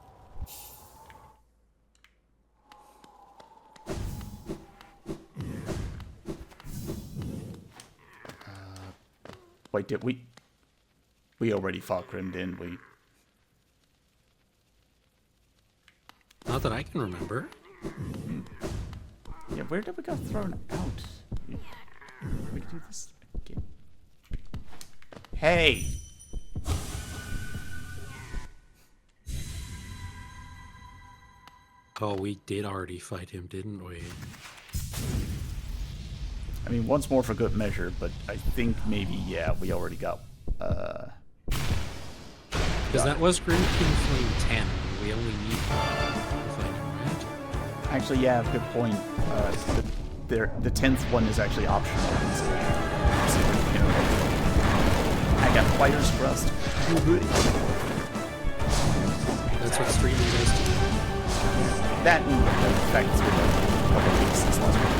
Wait, did we? We already fought Grim, didn't we? Not that I can remember. Yeah, where did we get thrown out? We do this again. Hey! Oh, we did already fight him, didn't we? I mean, once more for good measure, but I think maybe, yeah, we already got, because that was Grim King Flame 10. We only need to fight him, right? Actually, yeah, good point. The 10th one is actually optional. So, you know, I got Fighter's Thrust. That's what streaming does to you. That and the fact it's been a couple of weeks since last week.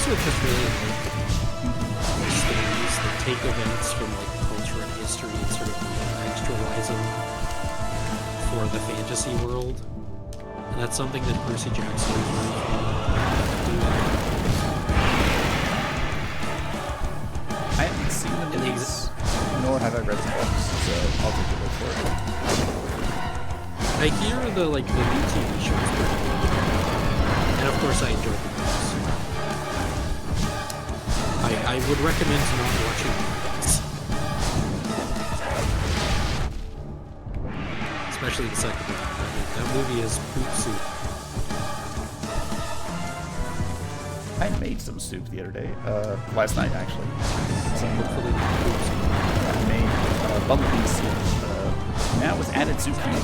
Just really like stories that take events from like culture and history and sort of contextualize them for the fantasy world, and that's something that Percy Jackson is really fun doing. I haven't seen the movies, nor have I read the books, so I'll take a look for it. I hear the new TV show is pretty good, and of course I enjoy the books. I would recommend not watching movies. Especially the second one. That movie is poop soup. I made some soup the other day. Last night, actually. Hopefully not poop soup. I made bumblebee soup. Now with added zucchini.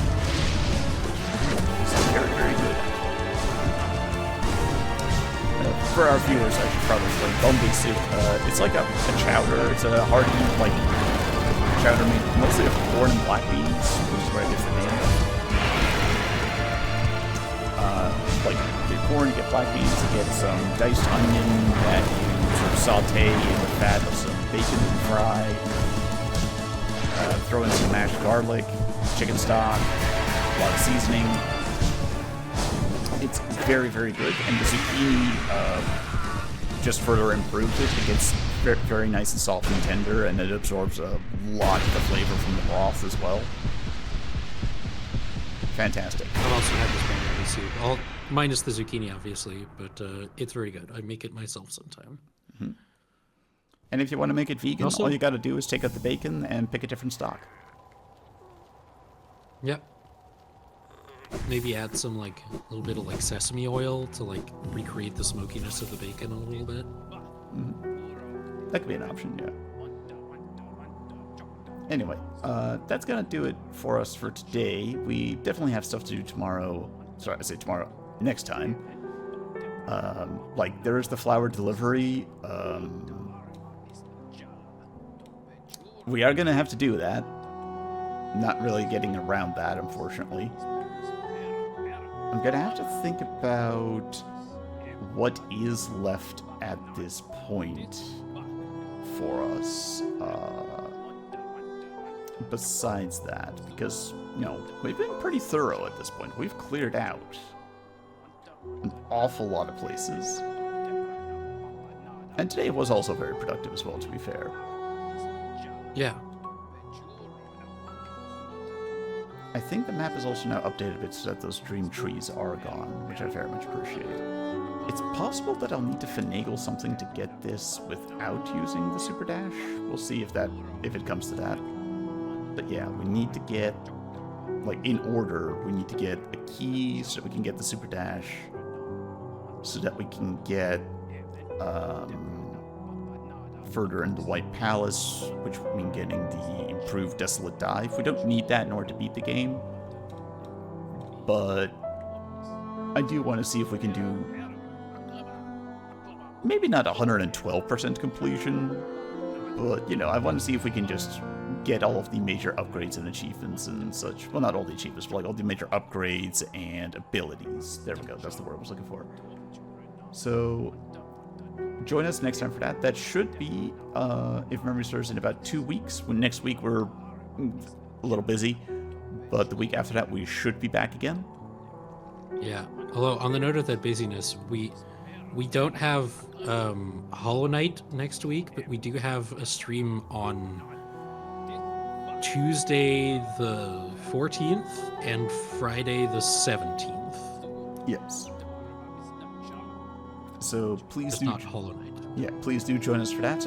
It's very, very good. For our viewers, I should probably explain bumblebee soup. It's like a chowder. It's a hearty, like, chowder made mostly of corn and black beans, which is where I get the name. Like, the corn, you get black beans, you get some diced onion that you sort of saute in the fat of some bacon and fry. Throw in some mashed garlic, chicken stock, a lot of seasoning. It's very, very good, and the zucchini just further improves it. It gets very, very nice and soft and tender, and it absorbs a lot of the flavor from the broth as well. Fantastic. I've also had this bumblebee soup, all minus the zucchini, obviously, but it's very good. I make it myself sometime. Mm-hmm. And if you want to make it vegan, also, all you got to do is take out the bacon and pick a different stock. Yep. Maybe add some a little bit of sesame oil to recreate the smokiness of the bacon a little bit. Mm-hmm. That could be an option, yeah. Anyway, that's gonna do it for us for today. We definitely have stuff to do tomorrow. Sorry, I say tomorrow. Next time. There is the flower delivery. We are gonna have to do that. Not really getting around that, unfortunately. I'm gonna have to think about what is left at this point for us. Besides that, because, we've been pretty thorough at this point. We've cleared out an awful lot of places. And today was also very productive as well, to be fair. Yeah. I think the map is also now updated a bit so that those dream trees are gone, which I very much appreciate. It's possible that I'll need to finagle something to get this without using the super dash. We'll see if it comes to that. But yeah, we need to get, in order, we need to get a key so that we can get the super dash, so that we can get further in the White Palace, which would mean getting the improved Desolate Dive. We don't need that in order to beat the game, but I do want to see if we can do maybe not 112% completion, but, I want to see if we can just get all of the major upgrades and achievements and such. Well, not all the achievements, but all the major upgrades and abilities. There we go, that's the word I was looking for. So, join us next time for that. That should be, if memory serves, in about 2 weeks. When next week we're a little busy, but the week after that we should be back again. Yeah. Although on the note of that busyness, we don't have Hollow Knight next week, but we do have a stream on Tuesday the 14th and Friday the 17th. Yes. So please do. Not Hollow Knight. Yeah, please do join us for that.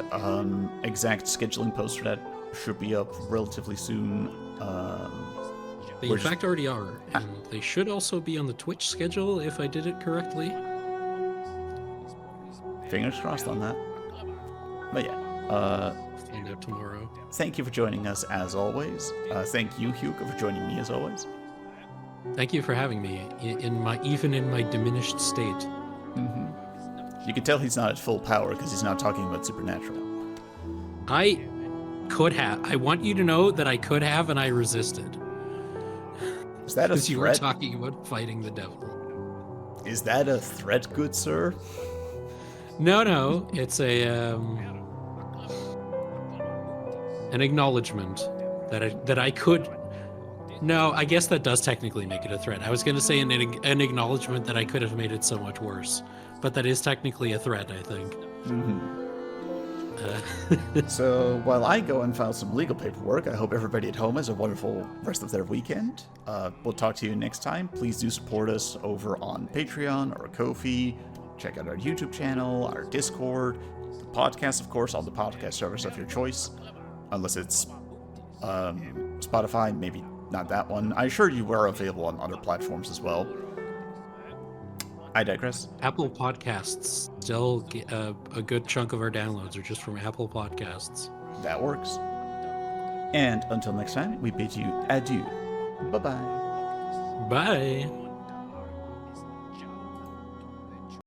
Exact scheduling post for that should be up relatively soon. They in fact already are, and they should also be on the Twitch schedule if I did it correctly. Fingers crossed on that. But yeah, find out tomorrow. Thank you for joining us as always. Thank you, Hugo, for joining me as always. Thank you for having me even in my diminished state. Mm-hmm. You can tell he's not at full power because he's not talking about Supernatural. I could have. I want you to know that I could have, and I resisted. Is that a threat? Because you were talking about fighting the devil. Is that a threat, good sir? No. It's an acknowledgement that I could. No, I guess that does technically make it a threat. I was going to say an acknowledgement that I could have made it so much worse, but that is technically a threat, I think. Mm-hmm. So while I go and file some legal paperwork, I hope everybody at home has a wonderful rest of their weekend. We'll talk to you next time. Please do support us over on Patreon or Ko-fi. Check out our YouTube channel, our Discord, the podcast, of course, on the podcast service of your choice. Unless it's Spotify, maybe not that one. I assure you we're available on other platforms as well. I digress. Apple Podcasts. Still, a good chunk of our downloads are just from Apple Podcasts. That works. And until next time, we bid you adieu. Bye-bye. Bye.